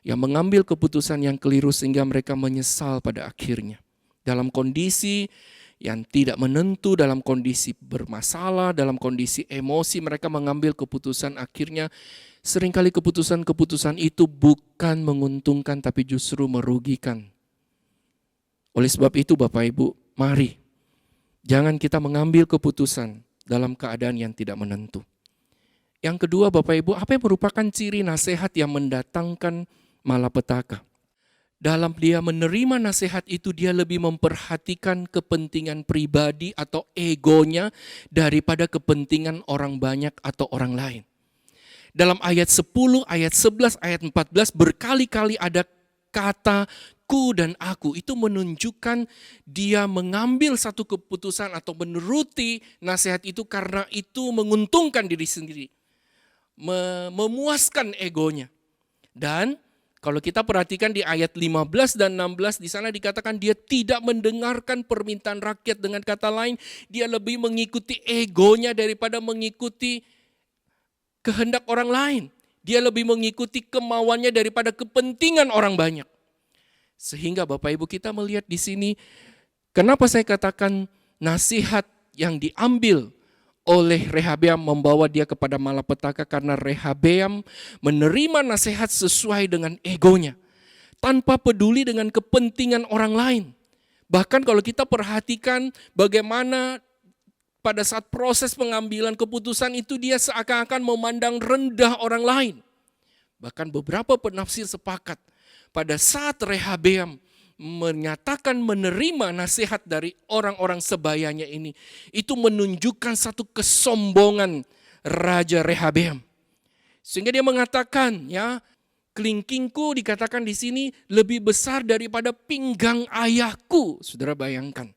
yang mengambil keputusan yang keliru sehingga mereka menyesal pada akhirnya. Dalam kondisi yang tidak menentu, dalam kondisi bermasalah, dalam kondisi emosi mereka mengambil keputusan, akhirnya seringkali keputusan-keputusan itu bukan menguntungkan tapi justru merugikan. Oleh sebab itu Bapak Ibu, mari jangan kita mengambil keputusan dalam keadaan yang tidak menentu. Yang kedua Bapak Ibu, apa yang merupakan ciri nasihat yang mendatangkan malapetaka? Dalam dia menerima nasihat itu dia lebih memperhatikan kepentingan pribadi atau egonya daripada kepentingan orang banyak atau orang lain. Dalam ayat 10, ayat 11, ayat 14 berkali-kali ada kata ku dan aku. Itu menunjukkan dia mengambil satu keputusan atau menuruti nasihat itu karena itu menguntungkan diri sendiri. Memuaskan egonya. Dan kalau kita perhatikan di ayat 15 dan 16 di sana dikatakan dia tidak mendengarkan permintaan rakyat, dengan kata lain dia lebih mengikuti egonya daripada mengikuti kehendak orang lain. Dia lebih mengikuti kemauannya daripada kepentingan orang banyak. Sehingga Bapak Ibu kita melihat di sini kenapa saya katakan nasihat yang diambil oleh Rehabeam membawa dia kepada malapetaka, karena Rehabeam menerima nasihat sesuai dengan egonya, tanpa peduli dengan kepentingan orang lain. Bahkan kalau kita perhatikan bagaimana pada saat proses pengambilan keputusan itu dia seakan-akan memandang rendah orang lain. Bahkan beberapa penafsir sepakat pada saat Rehabeam menyatakan menerima nasihat dari orang-orang sebayanya ini, itu menunjukkan satu kesombongan Raja Rehabeam. Sehingga dia mengatakan, ya, kelingkingku dikatakan di sini lebih besar daripada pinggang ayahku. Saudara bayangkan.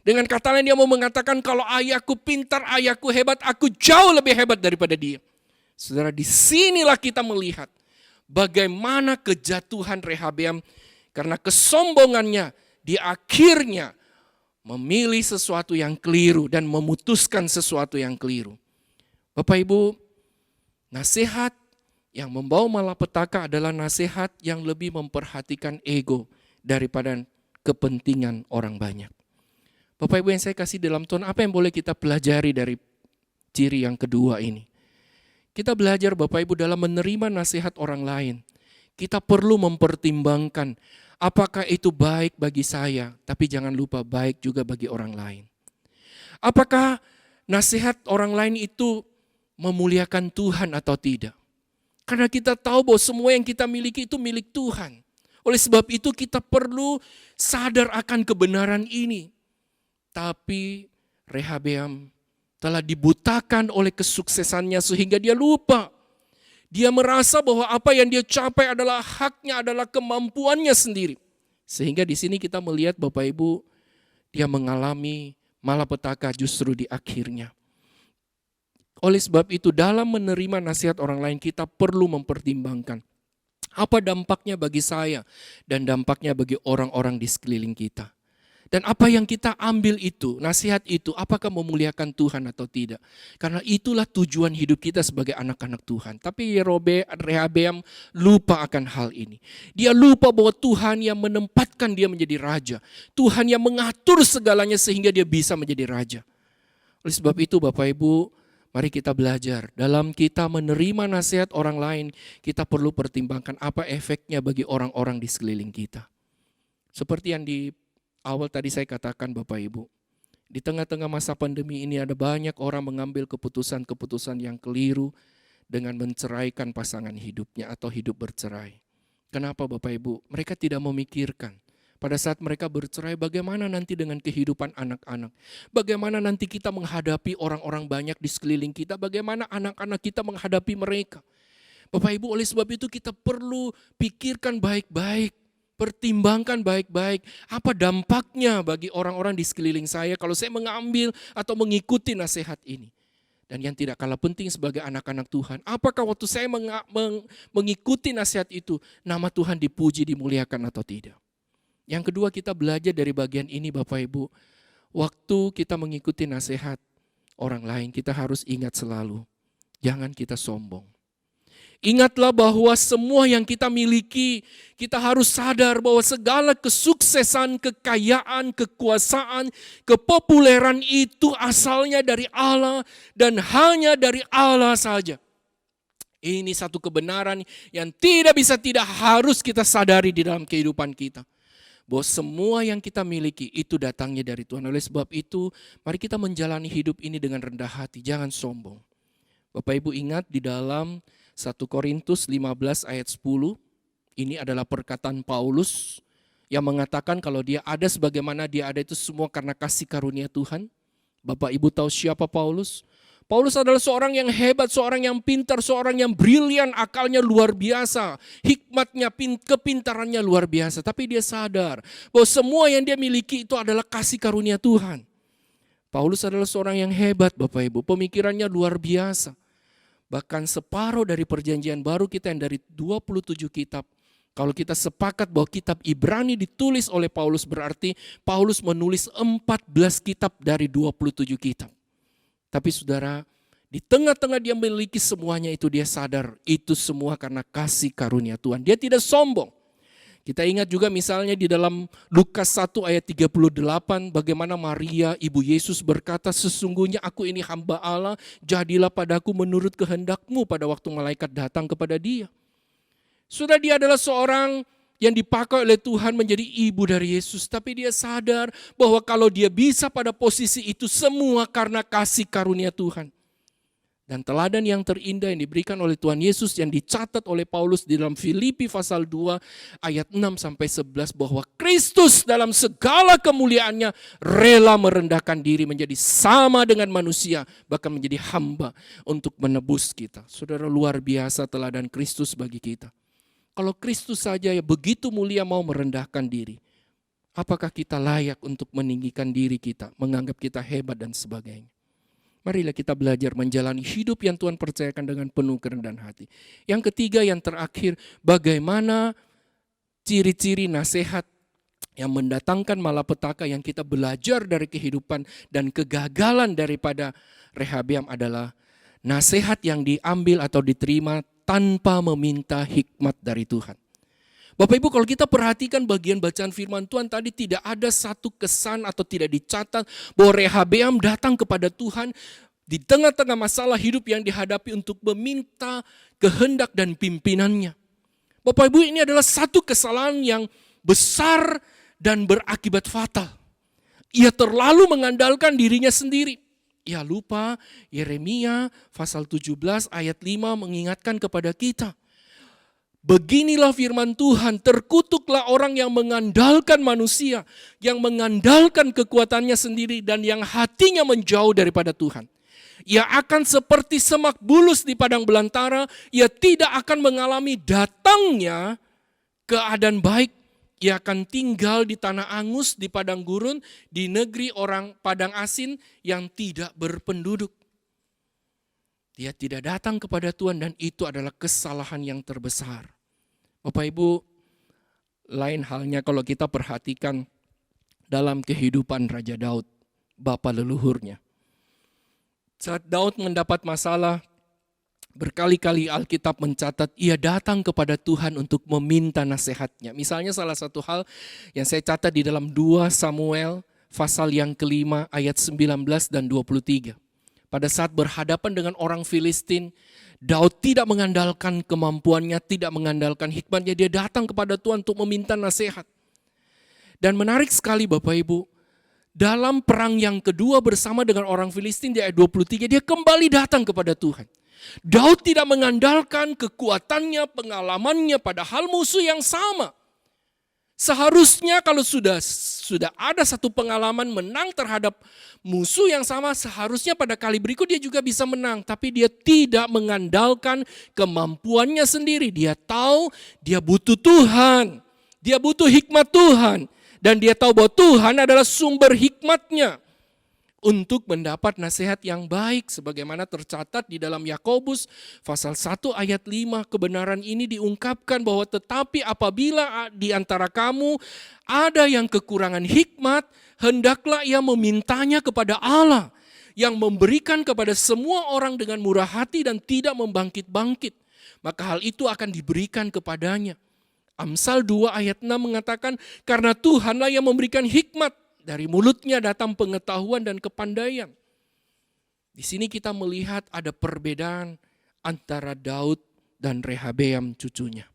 Dengan kata lain dia mau mengatakan kalau ayahku pintar, ayahku hebat, aku jauh lebih hebat daripada dia. Saudara, disinilah kita melihat bagaimana kejatuhan Rehabeam. Karena kesombongannya, dia akhirnya memilih sesuatu yang keliru dan memutuskan sesuatu yang keliru. Bapak Ibu, nasihat yang membawa malapetaka adalah nasihat yang lebih memperhatikan ego daripada kepentingan orang banyak. Bapak Ibu yang saya kasih dalam Tuhan, apa yang boleh kita pelajari dari ciri yang kedua ini? Kita belajar Bapak Ibu dalam menerima nasihat orang lain. Kita perlu mempertimbangkan apakah itu baik bagi saya, tapi jangan lupa baik juga bagi orang lain. Apakah nasihat orang lain itu memuliakan Tuhan atau tidak? Karena kita tahu bahwa semua yang kita miliki itu milik Tuhan. Oleh sebab itu kita perlu sadar akan kebenaran ini. Tapi Rehabeam telah dibutakan oleh kesuksesannya sehingga dia lupa. Dia merasa bahwa apa yang dia capai adalah haknya, adalah kemampuannya sendiri. Sehingga di sini kita melihat Bapak Ibu, dia mengalami malapetaka justru di akhirnya. Oleh sebab itu dalam menerima nasihat orang lain kita perlu mempertimbangkan apa dampaknya bagi saya dan dampaknya bagi orang-orang di sekeliling kita. Dan apa yang kita ambil itu, nasihat itu, apakah memuliakan Tuhan atau tidak. Karena itulah tujuan hidup kita sebagai anak-anak Tuhan. Tapi Rehabeam lupa akan hal ini. Dia lupa bahwa Tuhan yang menempatkan dia menjadi raja. Tuhan yang mengatur segalanya sehingga dia bisa menjadi raja. Oleh sebab itu Bapak Ibu, mari kita belajar. Dalam kita menerima nasihat orang lain, kita perlu pertimbangkan apa efeknya bagi orang-orang di sekeliling kita. Seperti yang di awal tadi saya katakan Bapak Ibu, di tengah-tengah masa pandemi ini ada banyak orang mengambil keputusan-keputusan yang keliru dengan menceraikan pasangan hidupnya atau hidup bercerai. Kenapa Bapak Ibu? Mereka tidak memikirkan pada saat mereka bercerai bagaimana nanti dengan kehidupan anak-anak. Bagaimana nanti kita menghadapi orang-orang banyak di sekeliling kita, bagaimana anak-anak kita menghadapi mereka. Bapak Ibu, oleh sebab itu kita perlu pikirkan baik-baik. Pertimbangkan baik-baik apa dampaknya bagi orang-orang di sekeliling saya kalau saya mengambil atau mengikuti nasihat ini. Dan yang tidak kalah penting sebagai anak-anak Tuhan, apakah waktu saya mengikuti nasihat itu, nama Tuhan dipuji, dimuliakan atau tidak. Yang kedua, kita belajar dari bagian ini Bapak Ibu, waktu kita mengikuti nasihat orang lain, kita harus ingat selalu, jangan kita sombong. Ingatlah bahwa semua yang kita miliki, kita harus sadar bahwa segala kesuksesan, kekayaan, kekuasaan, kepopuleran itu asalnya dari Allah dan hanya dari Allah saja. Ini satu kebenaran yang tidak harus kita sadari di dalam kehidupan kita. Bahwa semua yang kita miliki itu datangnya dari Tuhan. Oleh sebab itu, mari kita menjalani hidup ini dengan rendah hati, jangan sombong. Bapak Ibu ingat di dalam 1 Korintus 15 ayat 10, ini adalah perkataan Paulus yang mengatakan kalau dia ada sebagaimana dia ada itu semua karena kasih karunia Tuhan. Bapak Ibu tahu siapa Paulus? Paulus adalah seorang yang hebat, seorang yang pintar, seorang yang brilian, akalnya luar biasa, hikmatnya, kepintarannya luar biasa. Tapi dia sadar bahwa semua yang dia miliki itu adalah kasih karunia Tuhan. Paulus adalah seorang yang hebat Bapak Ibu, pemikirannya luar biasa. Bahkan separuh dari perjanjian baru kita yang dari 27 kitab. Kalau kita sepakat bahwa kitab Ibrani ditulis oleh Paulus berarti Paulus menulis 14 kitab dari 27 kitab. Tapi saudara, di tengah-tengah dia memiliki semuanya itu dia sadar itu semua karena kasih karunia Tuhan. Dia tidak sombong. Kita ingat juga misalnya di dalam Lukas 1 ayat 38 bagaimana Maria ibu Yesus berkata, sesungguhnya aku ini hamba Allah, jadilah padaku menurut kehendakmu pada waktu malaikat datang kepada dia. Sudah dia adalah seorang yang dipakai oleh Tuhan menjadi ibu dari Yesus. Tapi dia sadar bahwa kalau dia bisa pada posisi itu semua karena kasih karunia Tuhan. Dan teladan yang terindah yang diberikan oleh Tuhan Yesus yang dicatat oleh Paulus di dalam Filipi pasal 2 ayat 6-11 bahwa Kristus dalam segala kemuliaannya rela merendahkan diri menjadi sama dengan manusia, bahkan menjadi hamba untuk menebus kita. Saudara, luar biasa teladan Kristus bagi kita. Kalau Kristus saja ya begitu mulia mau merendahkan diri, apakah kita layak untuk meninggikan diri kita, menganggap kita hebat dan sebagainya. Marilah kita belajar menjalani hidup yang Tuhan percayakan dengan penuh kerendahan hati. Yang ketiga, yang terakhir, bagaimana ciri-ciri nasihat yang mendatangkan malapetaka yang kita belajar dari kehidupan dan kegagalan daripada Rehabeam adalah nasihat yang diambil atau diterima tanpa meminta hikmat dari Tuhan. Bapak Ibu, kalau kita perhatikan bagian bacaan firman Tuhan tadi tidak ada satu kesan atau tidak dicatat bahwa Rehabeam datang kepada Tuhan di tengah-tengah masalah hidup yang dihadapi untuk meminta kehendak dan pimpinannya. Bapak Ibu, ini adalah satu kesalahan yang besar dan berakibat fatal. Ia terlalu mengandalkan dirinya sendiri. Ia lupa Yeremia pasal 17 ayat 5 mengingatkan kepada kita. Beginilah firman Tuhan, terkutuklah orang yang mengandalkan manusia, yang mengandalkan kekuatannya sendiri dan yang hatinya menjauh daripada Tuhan. Ia akan seperti semak bulus di padang belantara, ia tidak akan mengalami datangnya keadaan baik, Ia akan tinggal di tanah angus, di padang gurun, di negeri orang padang asin yang tidak berpenduduk. Dia tidak datang kepada Tuhan dan itu adalah kesalahan yang terbesar. Bapak Ibu, lain halnya kalau kita perhatikan dalam kehidupan Raja Daud, bapa leluhurnya. Saat Daud mendapat masalah, berkali-kali Alkitab mencatat ia datang kepada Tuhan untuk meminta nasihatnya. Misalnya salah satu hal yang saya catat di dalam 2 Samuel pasal yang kelima ayat 19 dan 23. Pada saat berhadapan dengan orang Filistin, Daud tidak mengandalkan kemampuannya, tidak mengandalkan hikmatnya. Dia datang kepada Tuhan untuk meminta nasihat. Dan menarik sekali Bapak Ibu, dalam perang yang kedua bersama dengan orang Filistin di ayat 23, dia kembali datang kepada Tuhan. Daud tidak mengandalkan kekuatannya, pengalamannya, padahal musuh yang sama. Seharusnya kalau sudah ada satu pengalaman menang terhadap musuh yang sama, seharusnya pada kali berikut dia juga bisa menang. Tapi dia tidak mengandalkan kemampuannya sendiri. Dia tahu dia butuh Tuhan, dia butuh hikmat Tuhan. Dan dia tahu bahwa Tuhan adalah sumber hikmatnya untuk mendapat nasihat yang baik. Sebagaimana tercatat di dalam Yakobus pasal 1 ayat 5, kebenaran ini diungkapkan bahwa tetapi apabila di antara kamu ada yang kekurangan hikmat, hendaklah ia memintanya kepada Allah yang memberikan kepada semua orang dengan murah hati dan tidak membangkit-bangkit. Maka hal itu akan diberikan kepadanya. Amsal 2 ayat 6 mengatakan, karena Tuhanlah yang memberikan hikmat, dari mulutnya datang pengetahuan dan kepandaian. Di sini kita melihat ada perbedaan antara Daud dan Rehabeam cucunya.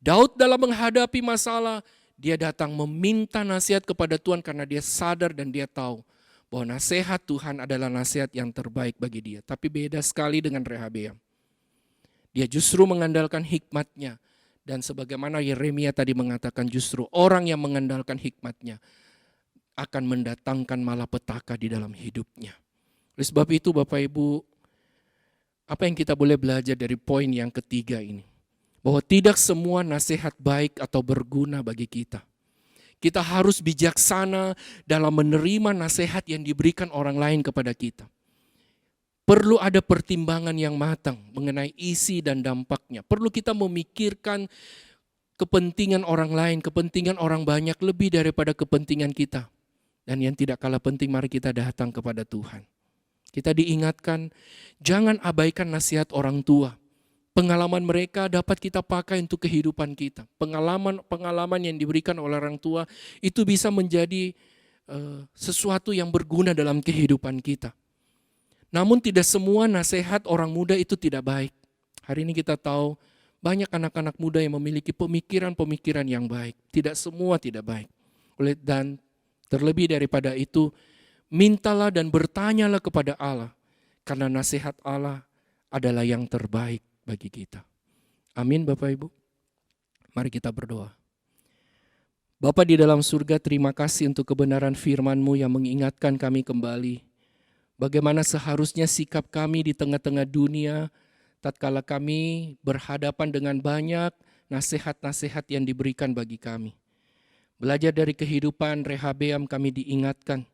Daud dalam menghadapi masalah, dia datang meminta nasihat kepada Tuhan karena dia sadar dan dia tahu bahwa nasihat Tuhan adalah nasihat yang terbaik bagi dia. Tapi beda sekali dengan Rehabeam. Dia justru mengandalkan hikmatnya. Dan sebagaimana Yeremia tadi mengatakan, justru orang yang mengandalkan hikmatnya akan mendatangkan malapetaka di dalam hidupnya. Oleh sebab itu Bapak Ibu, apa yang kita boleh belajar dari poin yang ketiga ini? Bahwa tidak semua nasihat baik atau berguna bagi kita. Kita harus bijaksana dalam menerima nasihat yang diberikan orang lain kepada kita. Perlu ada pertimbangan yang matang mengenai isi dan dampaknya. Perlu kita memikirkan kepentingan orang lain, kepentingan orang banyak lebih daripada kepentingan kita. Dan yang tidak kalah penting, mari kita datang kepada Tuhan. Kita diingatkan, jangan abaikan nasihat orang tua. Pengalaman mereka dapat kita pakai untuk kehidupan kita. Pengalaman yang diberikan oleh orang tua itu bisa menjadi sesuatu yang berguna dalam kehidupan kita. Namun tidak semua nasihat orang muda itu tidak baik. Hari ini kita tahu banyak anak-anak muda yang memiliki pemikiran-pemikiran yang baik. Tidak semua tidak baik. Dan terlebih daripada itu, mintalah dan bertanyalah kepada Allah. Karena nasihat Allah adalah yang terbaik bagi kita. Amin Bapak Ibu. Mari kita berdoa. Bapa di dalam surga, terima kasih untuk kebenaran firman-Mu yang mengingatkan kami kembali bagaimana seharusnya sikap kami di tengah-tengah dunia tatkala kami berhadapan dengan banyak nasihat-nasihat yang diberikan bagi kami. Belajar dari kehidupan Rehabeam, kami diingatkan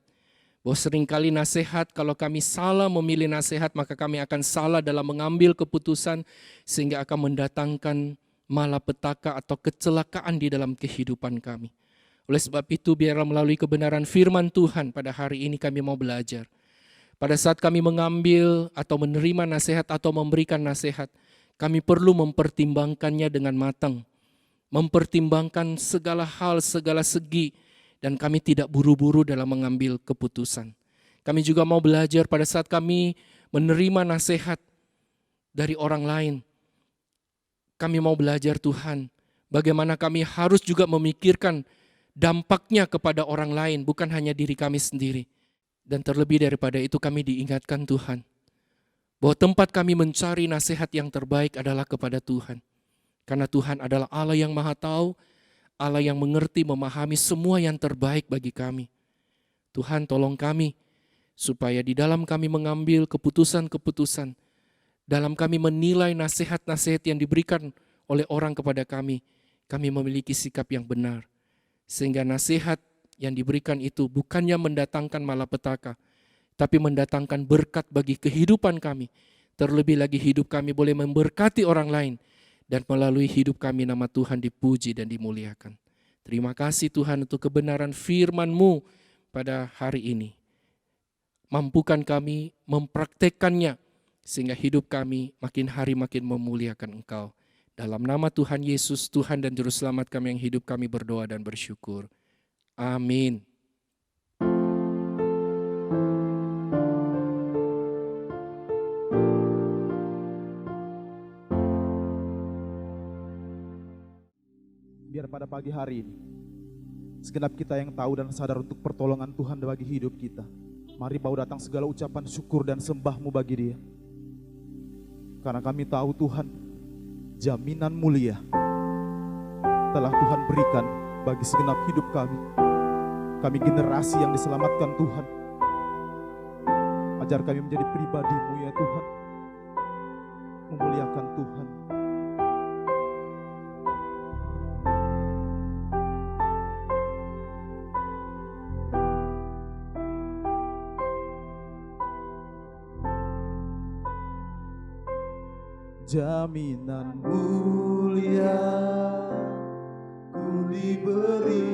bahwa seringkali nasihat, kalau kami salah memilih nasihat, maka kami akan salah dalam mengambil keputusan sehingga akan mendatangkan malapetaka atau kecelakaan di dalam kehidupan kami. Oleh sebab itu, biarlah melalui kebenaran firman Tuhan pada hari ini kami mau belajar. Pada saat kami mengambil atau menerima nasihat atau memberikan nasihat, kami perlu mempertimbangkannya dengan matang. Mempertimbangkan segala hal, segala segi, dan kami tidak buru-buru dalam mengambil keputusan. Kami juga mau belajar pada saat kami menerima nasihat dari orang lain. Kami mau belajar Tuhan, bagaimana kami harus juga memikirkan dampaknya kepada orang lain, bukan hanya diri kami sendiri. Dan terlebih daripada itu kami diingatkan Tuhan, bahwa tempat kami mencari nasihat yang terbaik adalah kepada Tuhan. Karena Tuhan adalah Allah yang Maha Tahu, Allah yang mengerti, memahami semua yang terbaik bagi kami. Tuhan tolong kami, supaya di dalam kami mengambil keputusan-keputusan, dalam kami menilai nasihat-nasihat yang diberikan oleh orang kepada kami memiliki sikap yang benar. Sehingga nasihat yang diberikan itu bukannya mendatangkan malapetaka, tapi mendatangkan berkat bagi kehidupan kami. Terlebih lagi hidup kami boleh memberkati orang lain, dan melalui hidup kami nama Tuhan dipuji dan dimuliakan. Terima kasih Tuhan untuk kebenaran firman-Mu pada hari ini. Mampukan kami mempraktekkannya, sehingga hidup kami makin hari makin memuliakan Engkau. Dalam nama Tuhan Yesus, Tuhan dan Juru Selamat kami yang hidup, kami berdoa dan bersyukur. Amin. Biar pada pagi hari ini, segenap kita yang tahu dan sadar untuk pertolongan Tuhan bagi hidup kita, mari bawa datang segala ucapan syukur dan sembah-Mu bagi Dia. Karena kami tahu Tuhan, jaminan mulia telah Tuhan berikan bagi segenap hidup kami. Kami generasi yang diselamatkan Tuhan. Ajar kami menjadi pribadi-Mu ya Tuhan, memuliakan Tuhan. Jaminan mulia ku diberi,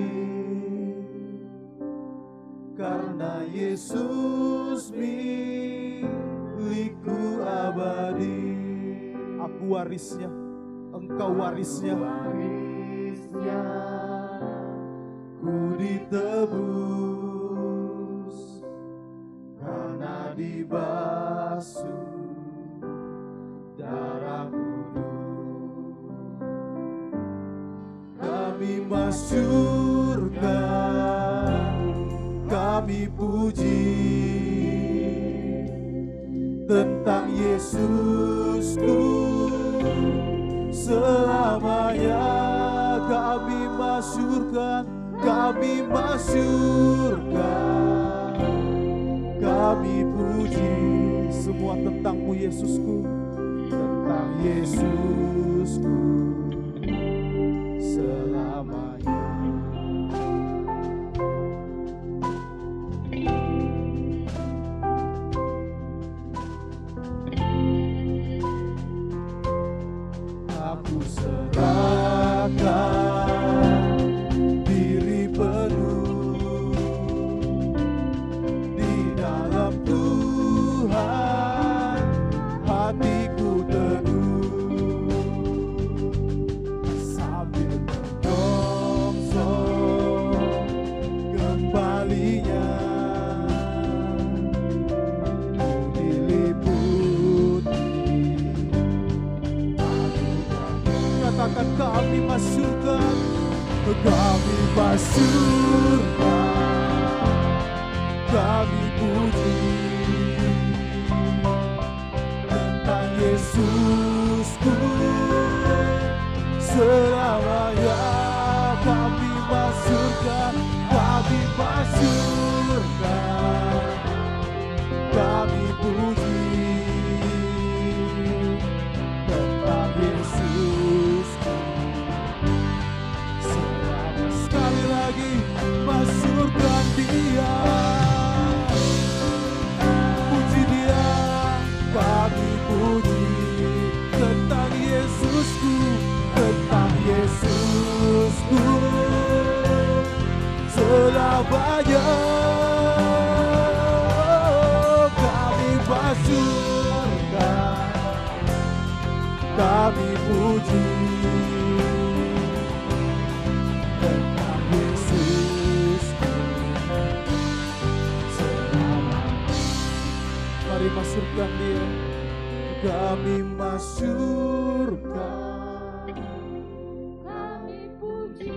karena Yesus milikku abadi. Aku warisnya, Engkau warisnya. Ku ditebus karena dibasuh darah kudus. Kami masyurkan, kami puji tentang Yesusku selamanya. Kami masyurkan, kami masyurkan, kami puji semua tentang-Mu Yesusku, tentang Yesusku selamanya. Aku serahkan diri penuh di dalam Tuhan, hatiku teduh sambil menyongsong kembalinya. Ku diliputi anugerah. Katakan kami masyurkan, kami masyurkan, kami puji tentang Yesusku selamanya. Kami masyurkan, kami masyurkan, kami puji tentang Yesusku selamanya. Sekali lagi masyurkan Dia, puji Dia, kami puji tentang Yesusku, tentang Yesusku selamanya. Kami masyurkan, kami puji tentang Yesusku selamanya. Mari masyurkan Dia, kami masyurkan, Kami puji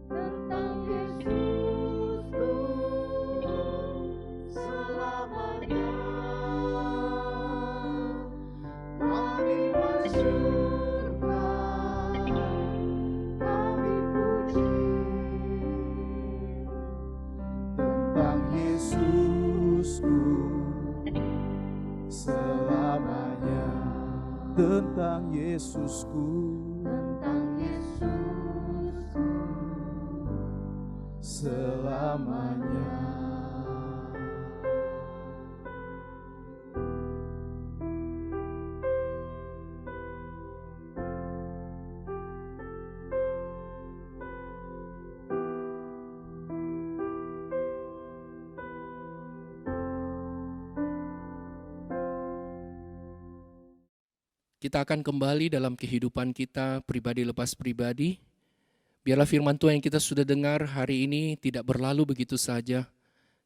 tentang Yesusku selamanya. Kami masyurkan, kami puji tentang Yesusku selamanya. Tentang Yesusku, tentang Yesus selamanya. Kita akan kembali dalam kehidupan kita pribadi lepas pribadi. Biarlah firman Tuhan yang kita sudah dengar hari ini tidak berlalu begitu saja,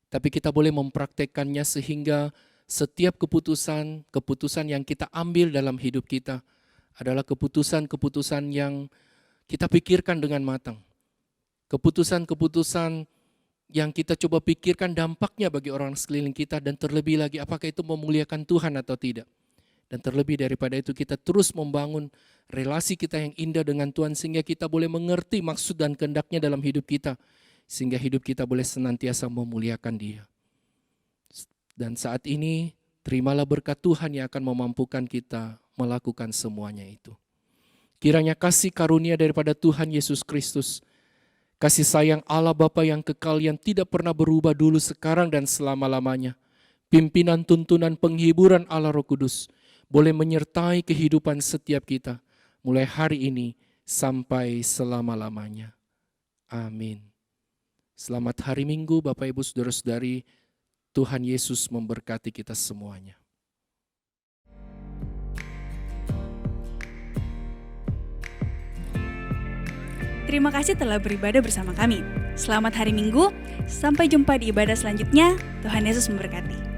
tapi kita boleh mempraktekkannya sehingga setiap keputusan yang kita ambil dalam hidup kita adalah keputusan-keputusan yang kita pikirkan dengan matang. Keputusan-keputusan yang kita coba pikirkan dampaknya bagi orang sekeliling kita, dan terlebih lagi apakah itu memuliakan Tuhan atau tidak. Dan terlebih daripada itu kita terus membangun relasi kita yang indah dengan Tuhan sehingga kita boleh mengerti maksud dan kehendak-Nya dalam hidup kita. Sehingga hidup kita boleh senantiasa memuliakan Dia. Dan saat ini terimalah berkat Tuhan yang akan memampukan kita melakukan semuanya itu. Kiranya kasih karunia daripada Tuhan Yesus Kristus, kasih sayang Allah Bapa yang kekal yang tidak pernah berubah dulu, sekarang dan selama-lamanya, pimpinan tuntunan penghiburan Allah Roh Kudus, boleh menyertai kehidupan setiap kita, mulai hari ini sampai selama-lamanya. Amin. Selamat hari Minggu Bapak Ibu Saudara-saudari, Tuhan Yesus memberkati kita semuanya. Terima kasih telah beribadah bersama kami. Selamat hari Minggu, sampai jumpa di ibadah selanjutnya. Tuhan Yesus memberkati.